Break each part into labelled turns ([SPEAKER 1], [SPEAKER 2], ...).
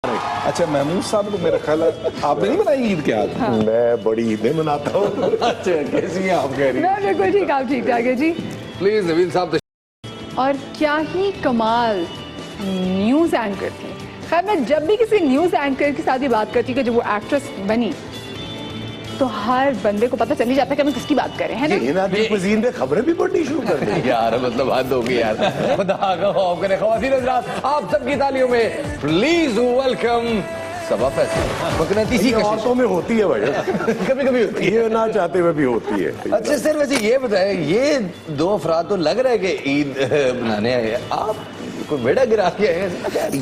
[SPEAKER 1] अच्छा महमूद साहब को मेरा ख्याल है आपने नहीं बनाई ईद के आज?
[SPEAKER 2] हाँ।
[SPEAKER 3] मैं बड़ी ईदें मनाता हूँ।
[SPEAKER 1] अच्छा कैसी हैं आप कह रही
[SPEAKER 2] मैं बिल्कुल ठीक, आप ठीक ठाक है जी।
[SPEAKER 1] प्लीज नवीन साहब
[SPEAKER 2] और क्या ही कमाल न्यूज़ एंकर थी। खैर मैं जब भी किसी न्यूज़ एंकर के साथ ही बात करती हूँ कि जब वो एक्ट्रेस बनी तो हर बंदे को पता चल ही जाता है कि हम किसकी बात कर रहे हैं ना।
[SPEAKER 3] ये नादिर कुजीन ने खबरें भी पढ़नी शुरू कर दी
[SPEAKER 1] यार मतलब हद होगी यार। खुदा का खौफ करे ख्वातीन हज़रात, आप सबकी तालियों में प्लीज वेलकम सबा फैसल। मकनातीसी कशिश
[SPEAKER 3] औरतों में होती है भाई,
[SPEAKER 1] कभी कभी होती है,
[SPEAKER 3] ये ना चाहते हुए भी होती है।
[SPEAKER 1] अच्छा सर वैसे ये बताएं, ये दो अफराद तो लग रहा है कि ईद मनाने आए हैं, आप कोई बेड़ा गिरा के आए हैं?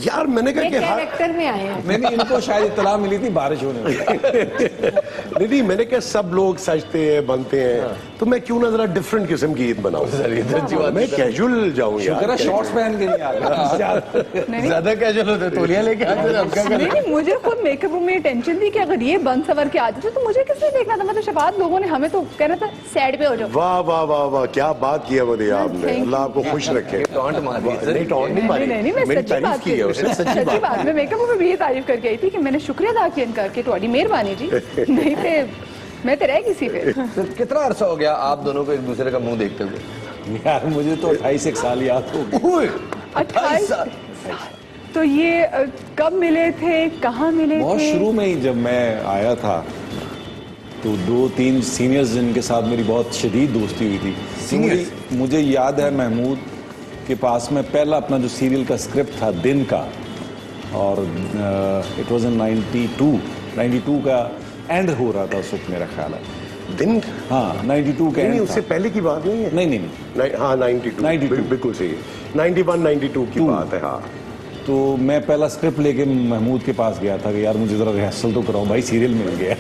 [SPEAKER 3] यार मैंने कहा कि हर
[SPEAKER 2] कैरेक्टर में आए हैं।
[SPEAKER 1] नहीं इनको शायद इत्तला मिली थी बारिश होने में।
[SPEAKER 3] नहीं मैंने कहा सब लोग सजते हैं बनते हैं, तो मैं क्यों ना जरा डिफरेंट किस्म की ईद बनाऊं। मैं कैजुअल जाऊं यार,
[SPEAKER 1] शॉर्ट्स पहन के नहीं आते, ज्यादा कैजुअल होते तोलिया लेके आते हैं।
[SPEAKER 2] नहीं मुझे खुद मेकअप रूम में टेंशन थी कि अगर ये बन सवर के आते थे तो मुझे किसने देखना था। मतलब शफात लोगों ने हमें तो कहना था साइड पे हो जाओ।
[SPEAKER 3] वाह वाह वाह वाह क्या बात किया मुझे आपने, अल्लाह आपको खुश रखे।
[SPEAKER 1] टॉन्ट मार दी सर।
[SPEAKER 3] नहीं टॉन्ट नहीं मारी,
[SPEAKER 2] नहीं मैं
[SPEAKER 3] मेरी
[SPEAKER 2] सच्ची
[SPEAKER 3] तारीफ
[SPEAKER 2] बात
[SPEAKER 3] की है उसने, सच्ची बात।
[SPEAKER 2] मैं मेकअप रूम में भी ये तारीफ करके आई थी कि मैंने शुक्रिया अदा किया करके तुम्हारी मेहरबानी जी। नहीं थे मैं तो रह किसी पे।
[SPEAKER 1] सर कितना अरसा हो गया आप दोनों को एक दूसरे का मुंह देखते हुए?
[SPEAKER 4] यार मुझे तो 28 साल याद हो गए।
[SPEAKER 2] 28 तो ये कब मिले थे, कहाँ मिले थे?
[SPEAKER 4] बहुत शुरू में ही जब मैं आया था तो 2-3 सीनियर्स जिनके साथ मेरी बहुत शदीद दोस्ती हुई थी।
[SPEAKER 1] सीनियर्स?
[SPEAKER 4] मुझे याद है महमूद के पास में पहला अपना जो सीरियल का स्क्रिप्ट था दिन का, और इट वाज इन 92 का एंड हो रहा था उस वक्त मेरा ख्याल है।
[SPEAKER 3] दिन
[SPEAKER 4] हाँ 92 का
[SPEAKER 3] नहीं
[SPEAKER 4] एंड
[SPEAKER 3] उससे पहले की बात नहीं है।
[SPEAKER 4] नहीं
[SPEAKER 3] हाँ 92 बिल्कुल सही है, 91-92 की बात है। हाँ
[SPEAKER 4] तो मैं पहला स्क्रिप्ट लेके महमूद के पास गया था कि यार मुझे जरा रिहर्सल तो कराओ भाई, सीरियल मिल गया।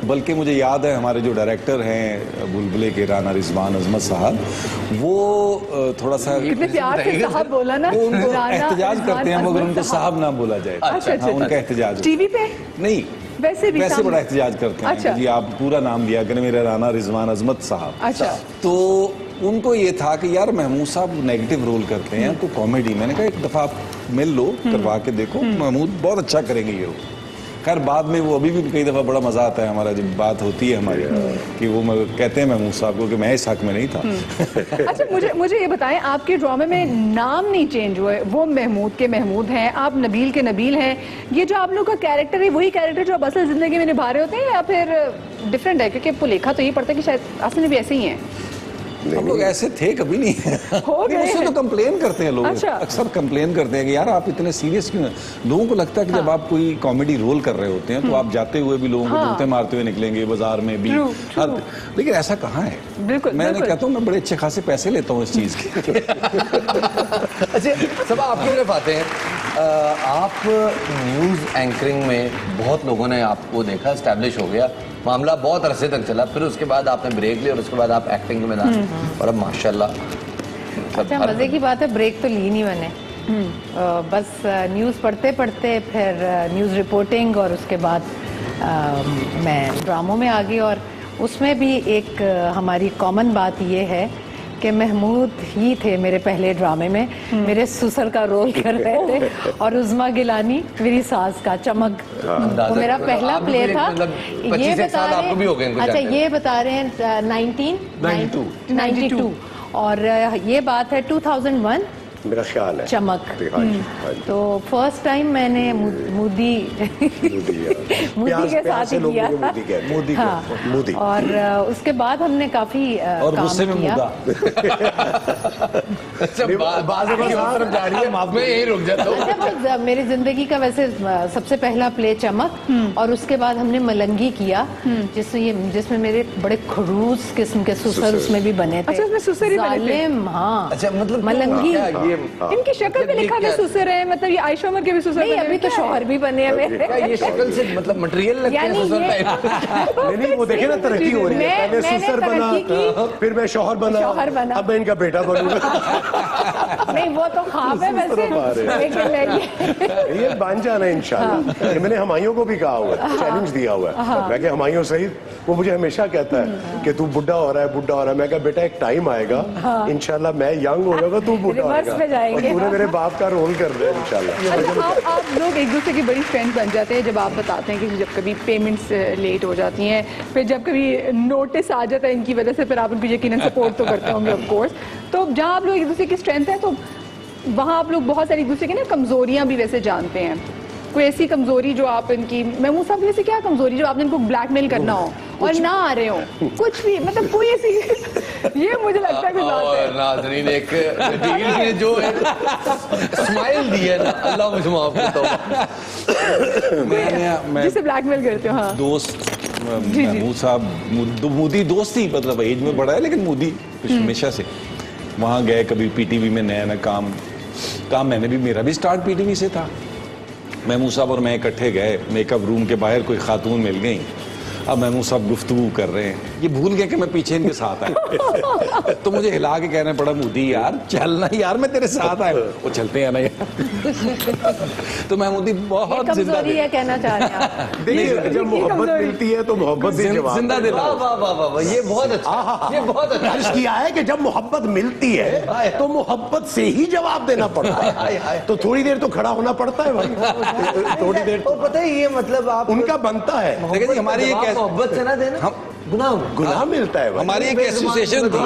[SPEAKER 4] बल्कि मुझे याद है हमारे जो डायरेक्टर हैं बुलबुले के राना रिजवान अजमत साहब, वो थोड़ा सा
[SPEAKER 2] कितने प्यार से साहब बोला ना,
[SPEAKER 4] वो उनको
[SPEAKER 2] राना
[SPEAKER 4] एहतजाज करते हैं मगर
[SPEAKER 2] अजमत
[SPEAKER 4] उनको साहब ना बोला जाए।
[SPEAKER 2] अच्छा,
[SPEAKER 4] उनका एहतजाज
[SPEAKER 2] टीवी पे
[SPEAKER 4] नहीं
[SPEAKER 2] वैसे
[SPEAKER 4] बड़ा एहतजाज करते हैं।
[SPEAKER 2] अच्छा।
[SPEAKER 4] जी आप पूरा नाम दिया करें मेरा राना रिजवान अजमत साहब।
[SPEAKER 2] अच्छा
[SPEAKER 4] तो उनको ये था कि यार महमूद साहब नेगेटिव रोल करते हैं तो कॉमेडी, मैंने कहा एक दफा आप मिल लो करवा के देखो, महमूद बहुत अच्छा करेंगे ये रोल। खैर बाद में वो अभी भी कई दफा बड़ा मजा आता है हमारा जब बात होती है हमारी कि वो कहते हैं महमूद साहब को कि मैं इस हक में नहीं था।
[SPEAKER 2] अच्छा मुझे ये बताएं, आपके ड्रामे में नाम नहीं चेंज हुए, वो महमूद के महमूद हैं, आप नबील के नबील हैं। ये जो आप लोग का कैरेक्टर है वही कैरेक्टर जो आप असल जिंदगी में निभा रहे होते हैं या फिर डिफरेंट है? क्योंकि आपको लेखा तो ये पड़ता है कि शायद असल में भी ऐसे ही हैं।
[SPEAKER 4] हम लोग ऐसे थे कभी नहीं।
[SPEAKER 2] हो गए
[SPEAKER 4] उससे तो कंप्लेन करते हैं लोग।
[SPEAKER 2] अच्छा।
[SPEAKER 4] अक्सर कंप्लेन करते हैं कि यार आप इतने सीरियस क्यों हैं। लोगों को लगता है कि जब आप कोई कॉमेडी रोल कर रहे होते हैं तो आप जाते हुए भी लोगों को जूते मारते हुए निकलेंगे बाजार में भी। लेकिन ऐसा कहाँ है।
[SPEAKER 2] बिल्कुल
[SPEAKER 4] मैं कहता हूँ मैं बड़े अच्छे खासे पैसे लेता हूँ इस चीज के।
[SPEAKER 1] अच्छा सब आपकी तरफ आते हैं, आप न्यूज़ एंकरिंग में बहुत लोगों ने आपको देखा, एस्टैब्लिश हो गया, मामला बहुत अरसे तक चला, फिर उसके बाद आपने ब्रेक लिया और उसके बाद आप एक्टिंग के मैदान और अब माशाल्लाह।
[SPEAKER 5] अच्छा मजे की बात है, ब्रेक तो ली नहीं मैंने। बस न्यूज़ पढ़ते पढ़ते फिर न्यूज़ रिपोर्टिंग और उसके बाद मैं ड्रामों में आ गई। और उसमें भी एक हमारी कॉमन बात ये है कि महमूद ही थे मेरे पहले ड्रामे में, मेरे ससुर का रोल कर रहे थे और उज़मा गिलानी मेरी सास का चमक, वो मेरा पहला प्ले था। ये बता रहे हैं, अच्छा ये बता रहे हैं 1992 और ये बात है 2001
[SPEAKER 3] मेरा ख्याल है
[SPEAKER 5] चमक। तो फर्स्ट टाइम मैंने मोदी के साथ ही किया। हाँ, और उसके बाद हमने काफी
[SPEAKER 4] और गुस्से में मुद्दा
[SPEAKER 1] यही रुक जाता हूँ।
[SPEAKER 5] अच्छा मेरी जिंदगी का वैसे सबसे पहला प्ले चमक और उसके बाद हमने मलंगी किया जिसमें मेरे बड़े खड़ूस किस्म के ससुर उसमें भी बने थे।
[SPEAKER 2] अच्छा उसमें ससुर ही बने थे?
[SPEAKER 5] हाँ
[SPEAKER 1] अच्छा मतलब
[SPEAKER 5] मलंगी
[SPEAKER 2] इनकी शक्ल पे लिखा के ससुर है, मतलब ये आयशा उमर के भी ससुर
[SPEAKER 5] नहीं, अभी तो शौहर भी बने हैं मेरे।
[SPEAKER 1] ये शक्ल से मतलब मटेरियल लगता है ससुर टाइप।
[SPEAKER 3] नहीं वो देखे ना तरक्की हो रही है, पहले ससुर बना फिर मैं शौहर बना, अब मैं इनका बेटा बनूंगा।
[SPEAKER 5] नहीं वो तो ख्वाब है वैसे, लेकिन
[SPEAKER 3] ये बन जाना इंशाल्लाह। मैंने हमायूं को भी कहा हुआ है, चैलेंज दिया हुआ है। मैं क्या हमायूं सहित वो मुझे हमेशा कहता है कि तू बुढ़ा हो रहा है बुढ़ा हो रहा है। मैं कहा बेटा एक टाइम आएगा इंशाल्लाह मैं यंग हो जाऊंगा तू बुढ़ा हो जाएगा।
[SPEAKER 5] पे जाएंगे।
[SPEAKER 3] पूरे मेरे बाप का रोल कर रहे हैं इंशाल्लाह।
[SPEAKER 2] अच्छा, आप लोग एक दूसरे की बड़ी फ्रेंड बन जाते हैं जब आप बताते हैं कि जब कभी पेमेंट्स लेट हो जाती हैं, फिर जब कभी नोटिस आ जाता है इनकी वजह से, फिर आप उनको यकीनन सपोर्ट तो करते होंगे ऑफ कोर्स। तो जहाँ आप लोग एक दूसरे की स्ट्रेंथ है, तो वहाँ आप लोग बहुत सारी एक दूसरे की ना कमजोरियाँ भी वैसे जानते हैं। कोई ऐसी कमजोरी जो आप इनकी, महमूद साहब वैसे क्या कमजोरी जो आपने इनको ब्लैकमेल करना हो और ना आ रहे हो, कुछ भी, मतलब कोई ऐसी ये मुझे लगता है कोई बात है।
[SPEAKER 1] और नाज़रीन, एक नबील ने जो स्माइल दी है ना, अल्लाह मुझे माफ करता हूँ।
[SPEAKER 4] मैं
[SPEAKER 2] जिसे ब्लैकमेल करते हो। हाँ,
[SPEAKER 4] दोस्त महमूद साहब मोदी दोस्त ही, मतलब एज में बड़ा है लेकिन मोदी हमेशा से। वहाँ गए कभी पीटीवी में नया काम मैंने भी, मेरा भी स्टार्ट पीटीवी से था। महमूद साहब और मैं इकट्ठे गए, मेकअप रूम के बाहर कोई खातून मिल गई। अब महमूद साहब गुफ्तगू कर रहे हैं, ये भूल गए कि मैं पीछे इनके साथ आया। तो मुझे हिला के कहना पड़ा, मोदी यार चलना यार, मैं तेरे साथ आया। वो चलते हैं ना यार। तो महमूदी बहुत जिंदा
[SPEAKER 5] कमजोरी है कहना चाह रहे हैं आप।
[SPEAKER 3] देखिए, जब मोहब्बत मिलती है तो मोहब्बत भी जवाब
[SPEAKER 4] जिंदा दिल।
[SPEAKER 1] वाह वाह वाह वाह वाह, ये बहुत अच्छा, ये बहुत अच्छा।
[SPEAKER 3] अर्ज किया है कि जब मोहब्बत मिलती है तो मोहब्बत से ही जवाब देना पड़ता है। तो थोड़ी देर तो खड़ा होना पड़ता है भाई, थोड़ी देर
[SPEAKER 1] तो पता है ये मतलब आप
[SPEAKER 3] उनका बनता है।
[SPEAKER 4] देखिए जी, हमारी एक
[SPEAKER 1] मोहब्बत से ना देना गुनाह
[SPEAKER 3] मिलता है भाई।
[SPEAKER 4] हमारी एक एसोसिएशन थी,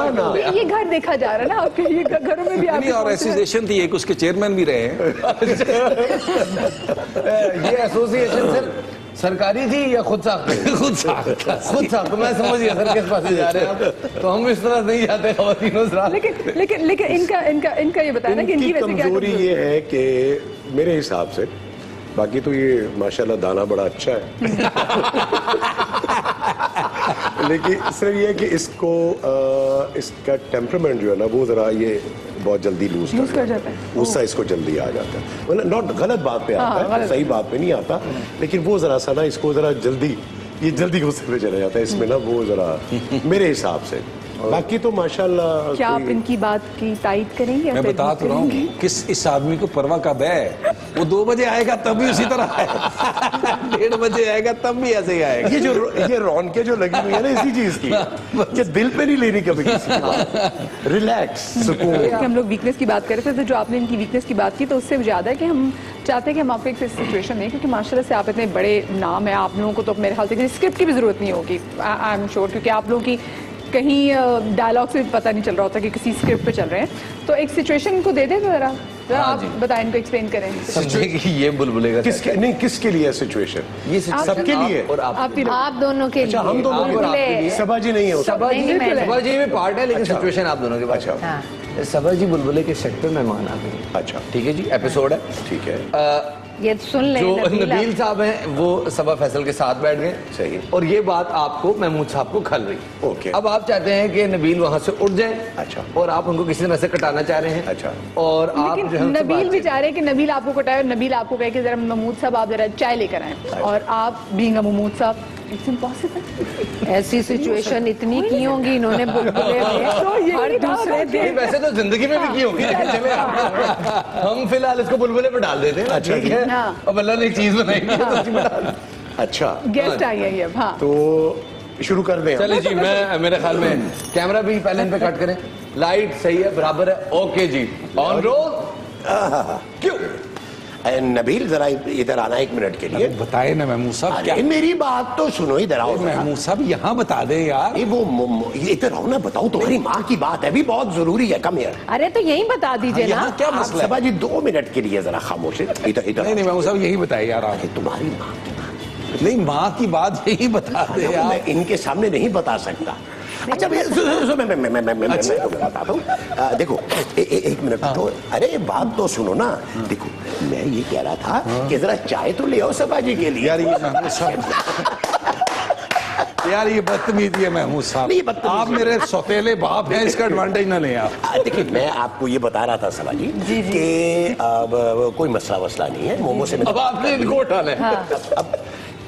[SPEAKER 2] ये घर देखा जा रहा है ना आपके, ये घरों में भी
[SPEAKER 4] नहीं, और
[SPEAKER 2] आप
[SPEAKER 4] एसोसिएशन थी एक, उसके चेयरमैन भी रहे हैं।
[SPEAKER 1] ये एसोसिएशन सर सरकारी थी या खुद साख्त?
[SPEAKER 4] खुद साख्त।
[SPEAKER 1] तो मैं समझ गया सर किस पास जा रहे हैं आप। तो हम इस तरह नहीं जाते खवातीनों।
[SPEAKER 2] लेकिन इनका ये बताया ना कि इनकी वैसे क्या
[SPEAKER 3] कमजोरी ये है कि मेरे हिसाब से, बाकी तो ये माशाल्लाह दाना बड़ा अच्छा है। लेकिन सिर्फ ये है कि इसका टेम्परामेंट जो है ना, वो जरा ये बहुत जल्दी लूज कर
[SPEAKER 2] जाता है।
[SPEAKER 3] गुस्सा इसको जल्दी आ जाता है, मतलब नॉट गलत बात पे आता है, सही बात पे नहीं आता, लेकिन वो जरा सा ना इसको जरा जल्दी गुस्से पे चला जाता है इसमें ना, वो जरा मेरे हिसाब से। बाकी तो माशाल्लाह।
[SPEAKER 2] क्या आप इनकी बात की तायद करेंगे?
[SPEAKER 4] मैं बता तो रहा हूँ किस इस आदमी को परवाह कब है। वो 2 बजे आएगा तब भी उसी तरह आएगा, 1:30 बजे आएगा तब भी ऐसे ही आएगा।
[SPEAKER 3] ये रौनकें जो लगी हुई है ना इसी चीज की, कि दिल पे नहीं लेनी कभी किसी की बात। रिलैक्स, सुकून।
[SPEAKER 2] हम लोग वीकनेस की बात कर रहे थे, तो जो आपने इनकी वीकनेस की बात की, तो उससे ज्यादा है कि हम चाहते हैं कि हम आपको एक सिचुएशन दें, क्योंकि माशाल्लाह से आप इतने बड़े नाम है, आप लोगों को तो मेरे ख्याल से किसी स्क्रिप्ट की भी जरूरत नहीं होगी, आई एम श्योर, क्योंकि आप लोगों की कहीं डायलॉग से पता नहीं चल रहा होता कि किसी स्क्रिप्ट पे चल रहे हैं। तो एक सिचुएशन को दे दें जरा आप बताएं, इनको एक्सप्लेन करें।
[SPEAKER 1] समझे कि ये बुलबुले का
[SPEAKER 3] किसके लिए सिचुएशन?
[SPEAKER 1] ये
[SPEAKER 3] सबके लिए
[SPEAKER 1] और
[SPEAKER 5] आप दोनों के लिए।
[SPEAKER 3] अच्छा, हम दोनों के लिए। सबा जी नहीं है उसमें।
[SPEAKER 1] सबा जी
[SPEAKER 5] नहीं,
[SPEAKER 1] सबा जी में पार्ट है, लेकिन सिचुएशन आप दोनों के पास।
[SPEAKER 5] हाँ।
[SPEAKER 1] सबा जी बुलबुले के सेट पे मेहमान आ गए।
[SPEAKER 3] अच्छा,
[SPEAKER 1] ठीक है जी, एपिसोड है।
[SPEAKER 3] ठीक है।
[SPEAKER 5] ये सुन ले,
[SPEAKER 1] जो नबील साहब हैं वो सबा फैसल के साथ बैठ गए।
[SPEAKER 3] सही।
[SPEAKER 1] और ये बात आपको महमूद साहब को खल रही।
[SPEAKER 3] ओके।
[SPEAKER 1] अब आप चाहते हैं कि नबील वहां से उठ जाए।
[SPEAKER 3] अच्छा।
[SPEAKER 1] और आप उनको किसी तरह से कटाना चाह रहे हैं।
[SPEAKER 3] अच्छा।
[SPEAKER 1] और आप
[SPEAKER 2] लेकिन
[SPEAKER 1] जो है उनसे
[SPEAKER 2] नबील भी
[SPEAKER 1] बातचीत-
[SPEAKER 2] चाह रहे हैं कि नबील आपको कटाए, और नबील आपको कहे कि जरा महमूद साहब आप जरा चाय लेकर आए, और आप बीइंग महमूद साहब, इट्स इम्पॉसिबल।
[SPEAKER 5] ऐसी सिचुएशन इतनी की होंगी इन्होंने बुलबुले में,
[SPEAKER 2] तो यही
[SPEAKER 5] हर
[SPEAKER 2] कहा
[SPEAKER 5] दूसरे
[SPEAKER 2] था
[SPEAKER 5] दिन।
[SPEAKER 1] नहीं, वैसे तो जिंदगी में भी की होगी, लेकिन चले हम फिलहाल इसको बुलबुले पे डाल देते हैं।
[SPEAKER 3] अच्छा,
[SPEAKER 1] ठीक है।
[SPEAKER 2] हाँ।
[SPEAKER 1] अब अल्लाह ने एक चीज बनाई है, तो उसी में डाल दें।
[SPEAKER 3] अच्छा,
[SPEAKER 2] गेस्ट आई है ये अब। हाँ,
[SPEAKER 3] तो शुरू कर दें हम।
[SPEAKER 1] चलिए जी, मैं मेरे ख्याल में कैमरा भी पहले इन पे कट करें, लाइट सही है, बराबर है, ओके जी, ऑन रोल। क्यों
[SPEAKER 3] नबील जरा इधर आना 1 मिनट के लिए।
[SPEAKER 4] बताए ना महमूद साहब क्या।
[SPEAKER 3] अरे मेरी बात तो सुनो, इधर आओ।
[SPEAKER 4] महमूद साहब यहाँ बता दे यार।
[SPEAKER 3] ये वो इधर आओ ना, बताओ, तुम्हारी माँ की बात है, भी बहुत जरूरी है। Come here.
[SPEAKER 5] अरे तो यही बता दीजिए ना।
[SPEAKER 4] यहाँ क्या मसला है?
[SPEAKER 3] सबा जी 2 मिनट के लिए जरा खामोश है। इधर
[SPEAKER 4] नहीं महमूद साहब यही बताए यार आप।
[SPEAKER 3] अरे तुम्हारी माँ की बात,
[SPEAKER 4] नहीं, माँ की बात यही बता दे यार।
[SPEAKER 3] मैं इनके सामने नहीं बता सकता। अच्छा, मैं तुम्हें बताता हूँ। देखो, 1 मिनट तो, अरे बात तो सुनो ना। देखो, मैं ये कह रहा था कि जरा चाय तो ले आओ सबा जी के लिए।
[SPEAKER 4] यार ये महमूद साहब, यार ये बदतमीजी है महमूद साहब।
[SPEAKER 3] नहीं, बदतमीजी
[SPEAKER 4] आप मेरे सौतेले बाप हैं, इसका एडवांटेज ना लें आप।
[SPEAKER 3] देखिए, मैं आपको ये बता रहा था सबा जी कि अब कोई मसला वसला नहीं है, मोमो से
[SPEAKER 1] अब आपने इनको उठाना है।
[SPEAKER 3] अब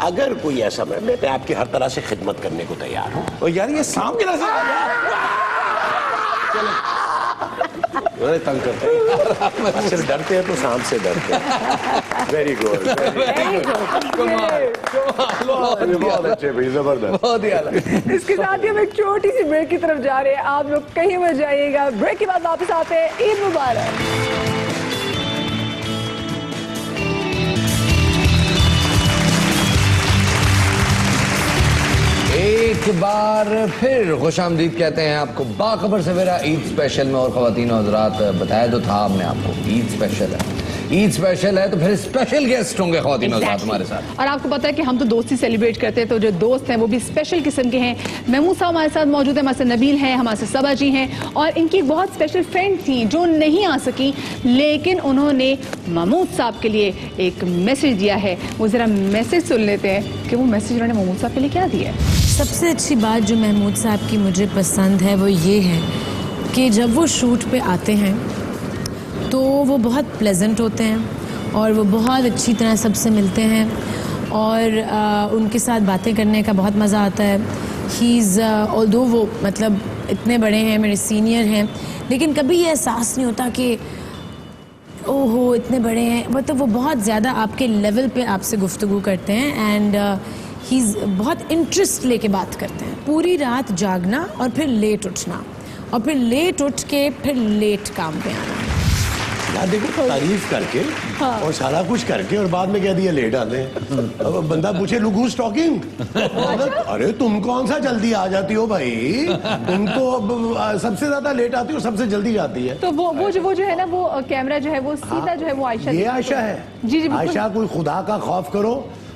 [SPEAKER 3] अगर कोई ऐसा, मैं आपकी हर तरह से खिदमत करने को तैयार हूँ।
[SPEAKER 4] और यार ये सांप की नजर आ गया।
[SPEAKER 1] अरे तंग करते हैं।
[SPEAKER 3] सिर्फ डरते हैं तो सांप से डरते हैं। वेरी गुड, बहुत अच्छे भाई, जबरदस्त।
[SPEAKER 1] बहुत ही आला।
[SPEAKER 2] इसके साथ ही हम एक छोटी सी ब्रेक की तरफ जा रहे हैं। आप लोग कहीं मत जाइएगा, ब्रेक के बाद वापस आते हैं। ईद मुबारक।
[SPEAKER 1] एक बार फिर खुशामदीद कहते हैं आपको बाखबर सवेरा ईद स्पेशल में। और ख़वातीन और हज़रात, बताया तो था हमने आपको ईद स्पेशल है, ईद स्पेशल है तो फिर स्पेशल गेस्ट होंगे ख़वातीन और हज़रात हमारे साथ।
[SPEAKER 2] और आपको पता है कि हम तो दोस्ती सेलिब्रेट करते हैं, तो जो दोस्त हैं वो भी स्पेशल किस्म के हैं। महमूद साहब हमारे साथ मौजूद है, हमारे साथ नबील हैं, हमारे साथ सबा जी हैं, और इनकी एक बहुत स्पेशल फ्रेंड थी जो नहीं आ सकी, लेकिन उन्होंने महमूद साहब के लिए एक मैसेज दिया है। वो ज़रा मैसेज सुन लेते हैं कि वो मैसेज उन्होंने महमूद साहब के लिए क्या दिया है।
[SPEAKER 6] सबसे अच्छी बात जो महमूद साहब की मुझे पसंद है वो ये है कि जब वो शूट पे आते हैं तो वो बहुत प्लेजेंट होते हैं और वो बहुत अच्छी तरह सबसे मिलते हैं और उनके साथ बातें करने का बहुत मज़ा आता है। ही इज़ ऑल्दो वो मतलब इतने बड़े हैं, मेरे सीनियर हैं, लेकिन कभी ये एहसास नहीं होता कि ओहो इतने बड़े हैं। मतलब वो बहुत ज़्यादा आपके लेवल पे आपसे गुफ्तगू करते हैं एंड ही बहुत इंटरेस्ट लेके बात करते हैं। पूरी रात जागना और फिर लेट उठना और फिर लेट उठ के फिर लेट काम पे आना।
[SPEAKER 3] यार देखो, तारीफ करके और सारा कुछ करके और बाद में कह दिया लेट आते हैं। अब बंदा पूछे लुक हूज टॉकिंग, अरे तुम कौन सा जल्दी आ जाती हो भाई, तुम तो सबसे ज्यादा लेट आती हो, सबसे जल्दी जाती है।
[SPEAKER 2] तो वो जो है ना, वो कैमरा जो है वो सीधा जो है वो आयशा,
[SPEAKER 3] ये आयशा है।
[SPEAKER 2] जी जी,
[SPEAKER 3] आयशा, कोई खुदा का खौफ करो,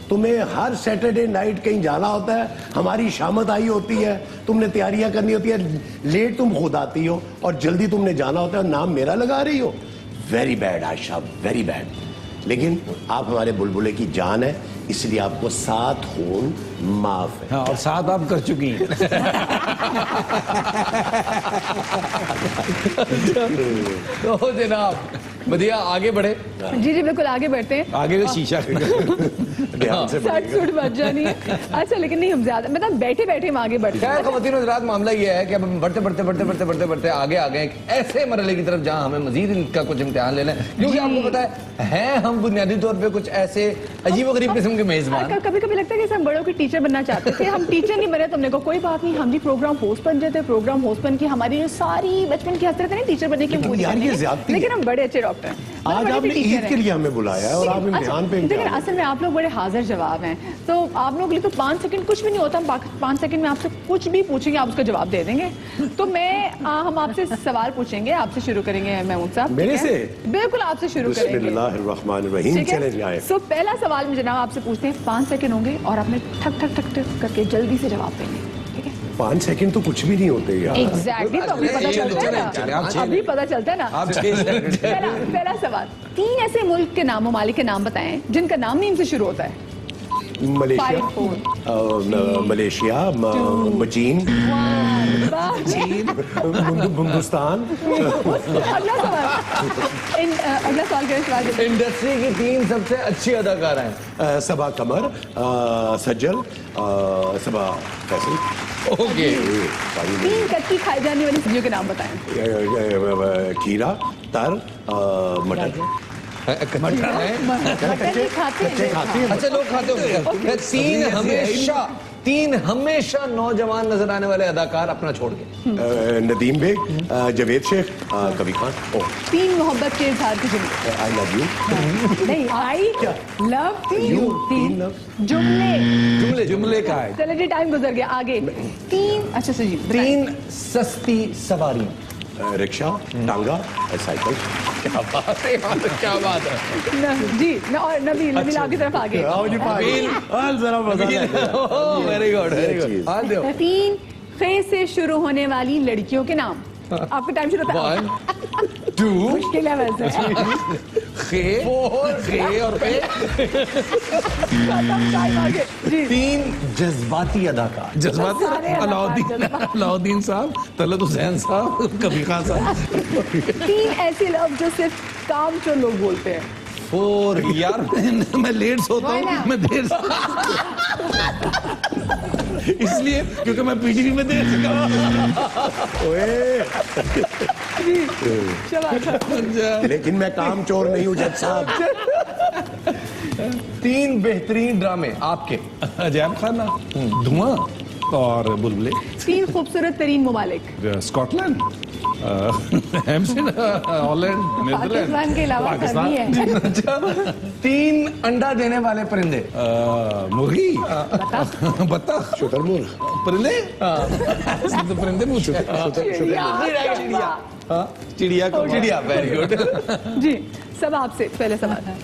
[SPEAKER 3] तुम्हें हर सैटरडे नाइट कहीं जाना होता है, हमारी शामत आई होती है, तुमने तैयारियां करनी होती है, लेट तुम खुद आती हो और जल्दी तुमने जाना होता है, नाम मेरा लगा रही हो। Very bad Ayesha, very bad. लेकिन आप हमारे बुलबुले की जान है, इसलिए आपको 7 खून माफ है।
[SPEAKER 4] हाँ, और 7 आप कर चुकी हैं।
[SPEAKER 1] तो जनाब मदिया आगे बढ़े।
[SPEAKER 2] जी जी बिल्कुल आगे बढ़ते हैं।
[SPEAKER 4] आगे से शीशा
[SPEAKER 3] ध्यान से
[SPEAKER 2] सट सुट बच जानी है। अच्छा, लेकिन नहीं, हम ज्यादा मतलब बैठे बैठे हम आगे बढ़ते हैं।
[SPEAKER 1] खैर ख़वातीन और हज़रात, मामला ये है कि अब हम बढ़ते आगे आ गए एक ऐसे मरहले की तरफ जहां हमें मजीद इनका कुछ इम्तिहान लेना है, क्योंकि आपको पता है हम बुनियादी तौर पे कुछ ऐसे अजीब-ओ-गरीब किस्म के मेजबान।
[SPEAKER 2] कभी कभी लगता है कि हम बड़ों के टीचर बनना चाहते थे, हम टीचर नहीं बने तो हमने कहा कोई बात नहीं, हम भी प्रोग्राम होस्ट बन जाते। प्रोग्राम होस्ट बन के हमारी जो सारी बचपन की हसरत है ना टीचर बनने की,
[SPEAKER 3] लेकिन
[SPEAKER 2] पूरी
[SPEAKER 3] यार, ये
[SPEAKER 2] करनी है।
[SPEAKER 3] ज़्यादती है।
[SPEAKER 2] लेकिन हम बड़े अच्छे डॉक्टर हैं।
[SPEAKER 3] आज
[SPEAKER 2] बड़े
[SPEAKER 3] आपने
[SPEAKER 2] अच्छे टीचर
[SPEAKER 3] ईद के
[SPEAKER 2] हैं।
[SPEAKER 3] लिए हमें बुलाया है और आप इम्तिहान पे
[SPEAKER 2] लेकिन
[SPEAKER 3] इम्तिहान।
[SPEAKER 2] असल में आप लोग बड़े हाजिर जवाब हैं, तो आप लोगों के लिए तो 5 सेकंड कुछ भी नहीं होता। हम 5 सेकंड में आपसे कुछ भी पूछेंगे, आप उसका जवाब दे देंगे। तो हम आपसे सवाल पूछेंगे, आपसे शुरू करेंगे महमूद साहब।
[SPEAKER 3] मेरे
[SPEAKER 2] ठीक है?
[SPEAKER 3] से?
[SPEAKER 2] बिल्कुल आपसे शुरू करेंगे।
[SPEAKER 3] बिस्मिल्लाहिर्रहमानिर्रहीम।
[SPEAKER 2] ठीक है?
[SPEAKER 3] चले जाए।
[SPEAKER 2] सो पहला सवाल में जनाब आपसे पूछते हैं, 5 सेकंड होंगे और आपने ठक ठक ठक ठक करके जल्दी से जवाब देंगे। ठीक है?
[SPEAKER 3] 5 सेकंड तो कुछ भी नहीं होते यार।
[SPEAKER 2] एग्जैक्टली, तो अभी पता चलता है
[SPEAKER 4] चले, आप
[SPEAKER 2] ना,
[SPEAKER 4] चले।
[SPEAKER 2] अभी पता चलता है ना।
[SPEAKER 4] आप 6 सेकंड।
[SPEAKER 2] पहला सवाल, 3 ऐसे मुल्क के नाम, ममालिक के नाम बताएं जिनका नाम मीम से शुरू होता है।
[SPEAKER 3] मलेशिया,
[SPEAKER 2] 5, 4
[SPEAKER 3] मलेशिया, चीन, हिंदुस्तान।
[SPEAKER 2] अगला सवाल, अगला सवाल का जवाब दीजिए।
[SPEAKER 1] इंडस्ट्री की 3 सबसे अच्छी अदाकारा हैं।
[SPEAKER 3] सबा कमर, सज्जल, सबा फैसल।
[SPEAKER 1] ओके,
[SPEAKER 2] 3 कच्ची खाई जाने वाली सब्जियों के नाम बताएं।
[SPEAKER 3] खीरा, तर, मटर।
[SPEAKER 1] मटर है।
[SPEAKER 2] मटर खाते
[SPEAKER 3] कच्चे
[SPEAKER 2] हैं।
[SPEAKER 3] खाते हैं।
[SPEAKER 1] अच्छा, लोग खाते होंगे। 3 हमेशा नौजवान नजर आने वाले अदाकार अपना छोड़ के।
[SPEAKER 3] नदीम बेग, जवेद शेख, कबीर खान।
[SPEAKER 2] 3 मोहब्बत के इजहार की जुमले।
[SPEAKER 3] I love you.
[SPEAKER 2] नहीं, आई लव यू। 3 जुमले।
[SPEAKER 4] जुमले का है।
[SPEAKER 2] चलो जी, टाइम गुजर गया, आगे 3। अच्छा जी,
[SPEAKER 1] 3 सस्ती सवारी।
[SPEAKER 3] रिक्शा, टांगा, साइकिल।
[SPEAKER 1] क्या बात है, क्या बात है।
[SPEAKER 2] जी और नबील आपकी तरफ आगे।
[SPEAKER 3] जरा मजा
[SPEAKER 1] वेरी गुड, वेरी गुड। हाँ दो।
[SPEAKER 2] 3 खे से शुरू होने वाली लड़कियों के नाम। आपका टाइम शुरू होता है।
[SPEAKER 1] 1 2
[SPEAKER 2] मुश्किल है वैसे।
[SPEAKER 1] खे 4 खे और पे।
[SPEAKER 2] टाइम आगे जी।
[SPEAKER 1] 3 जज्बाती अदाकार।
[SPEAKER 4] जज्बात
[SPEAKER 2] सारे
[SPEAKER 4] अलाउद्दीन साहब, तलत हुसैन साहब, कबीर खान साहब।
[SPEAKER 2] 3 ऐसे लफ्ज जो सिर्फ काम चोर लोग बोलते हैं।
[SPEAKER 1] 4
[SPEAKER 4] यार मैं लेट सोता हूँ, मैं देर से इसलिए क्योंकि मैं पीटीवी में देर से
[SPEAKER 3] लेकिन मैं काम चोर नहीं हूँ जज साहब।
[SPEAKER 1] 3 बेहतरीन ड्रामे आपके।
[SPEAKER 4] अजैब खाना, धुआं और बुलबुले।
[SPEAKER 2] 3 खूबसूरत तरीन ममालिक।
[SPEAKER 4] स्कॉटलैंड, हैम्पशिर, हॉलैंड, नीदरलैंड,
[SPEAKER 2] पाकिस्तान के अलावा
[SPEAKER 4] पाकिस्तान।
[SPEAKER 2] करनी है।
[SPEAKER 1] अच्छा, 3 अंडा देने वाले परिंदे।
[SPEAKER 4] मुर्गी, बत्तख,
[SPEAKER 3] शुतुरमुर्ग,
[SPEAKER 4] परिंदे, तो परिंदे पूछो। चिड़िया को
[SPEAKER 1] चिड़िया, वेरी गुड।
[SPEAKER 2] जी, सब आपसे पहले सवाल है।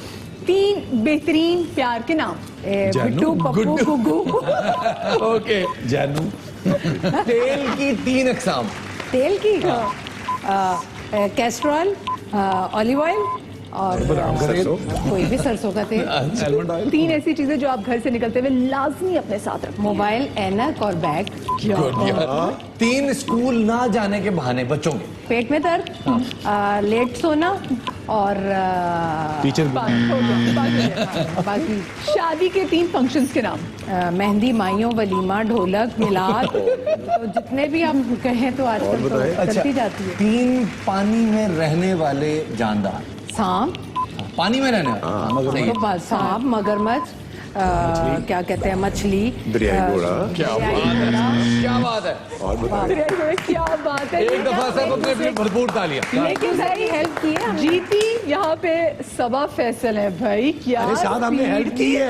[SPEAKER 2] 3 बेहतरीन प्यार के नाम।
[SPEAKER 4] जानू,
[SPEAKER 2] बिट्टू, पप्पू,
[SPEAKER 4] गुड्डू।
[SPEAKER 2] गुग्गू।
[SPEAKER 1] ओके।
[SPEAKER 4] जानू,
[SPEAKER 1] तेल की 3 अकसाम।
[SPEAKER 5] तेल की कैस्ट्रॉल, ऑलिव ऑयल और
[SPEAKER 3] सरसों,
[SPEAKER 5] कोई भी सरसों का तेल।
[SPEAKER 4] Almond oil.
[SPEAKER 2] 3 ऐसी चीजें जो आप घर से निकलते हुए लाजमी अपने साथ रखें।
[SPEAKER 5] मोबाइल, ऐनक और बैग।
[SPEAKER 1] गुड यार। 3 स्कूल ना जाने के बहाने बच्चों के।
[SPEAKER 5] पेट में दर्द, लेट सोना और
[SPEAKER 4] टीचर
[SPEAKER 2] बात हो गया, बात हो गया।
[SPEAKER 5] बाकी
[SPEAKER 2] शादी के 3 फंक्शंस के नाम।
[SPEAKER 5] मेहंदी, माइयों, वलीमा, ढोलक, मिलाद। तो जितने भी आप कहें तो आजकल तो चलती जाती है।
[SPEAKER 1] 3 पानी में रहने वाले जानदार।
[SPEAKER 5] सांप,
[SPEAKER 1] पानी में रहने वाले। सही है।
[SPEAKER 5] तो बस सांप, मगरमच्छ, क्या कहते हैं, मछली,
[SPEAKER 3] दरियाई घोड़ा।
[SPEAKER 1] क्या बात है।
[SPEAKER 2] अरे, क्या बात है।
[SPEAKER 1] एक दफा सब अपने लिए भरपूर तालियां।
[SPEAKER 2] लेकिन भाई हेल्प की है जीती यहाँ पे सबा फैसल है भाई। क्या
[SPEAKER 3] अरे साथ हमने हेल्प की है।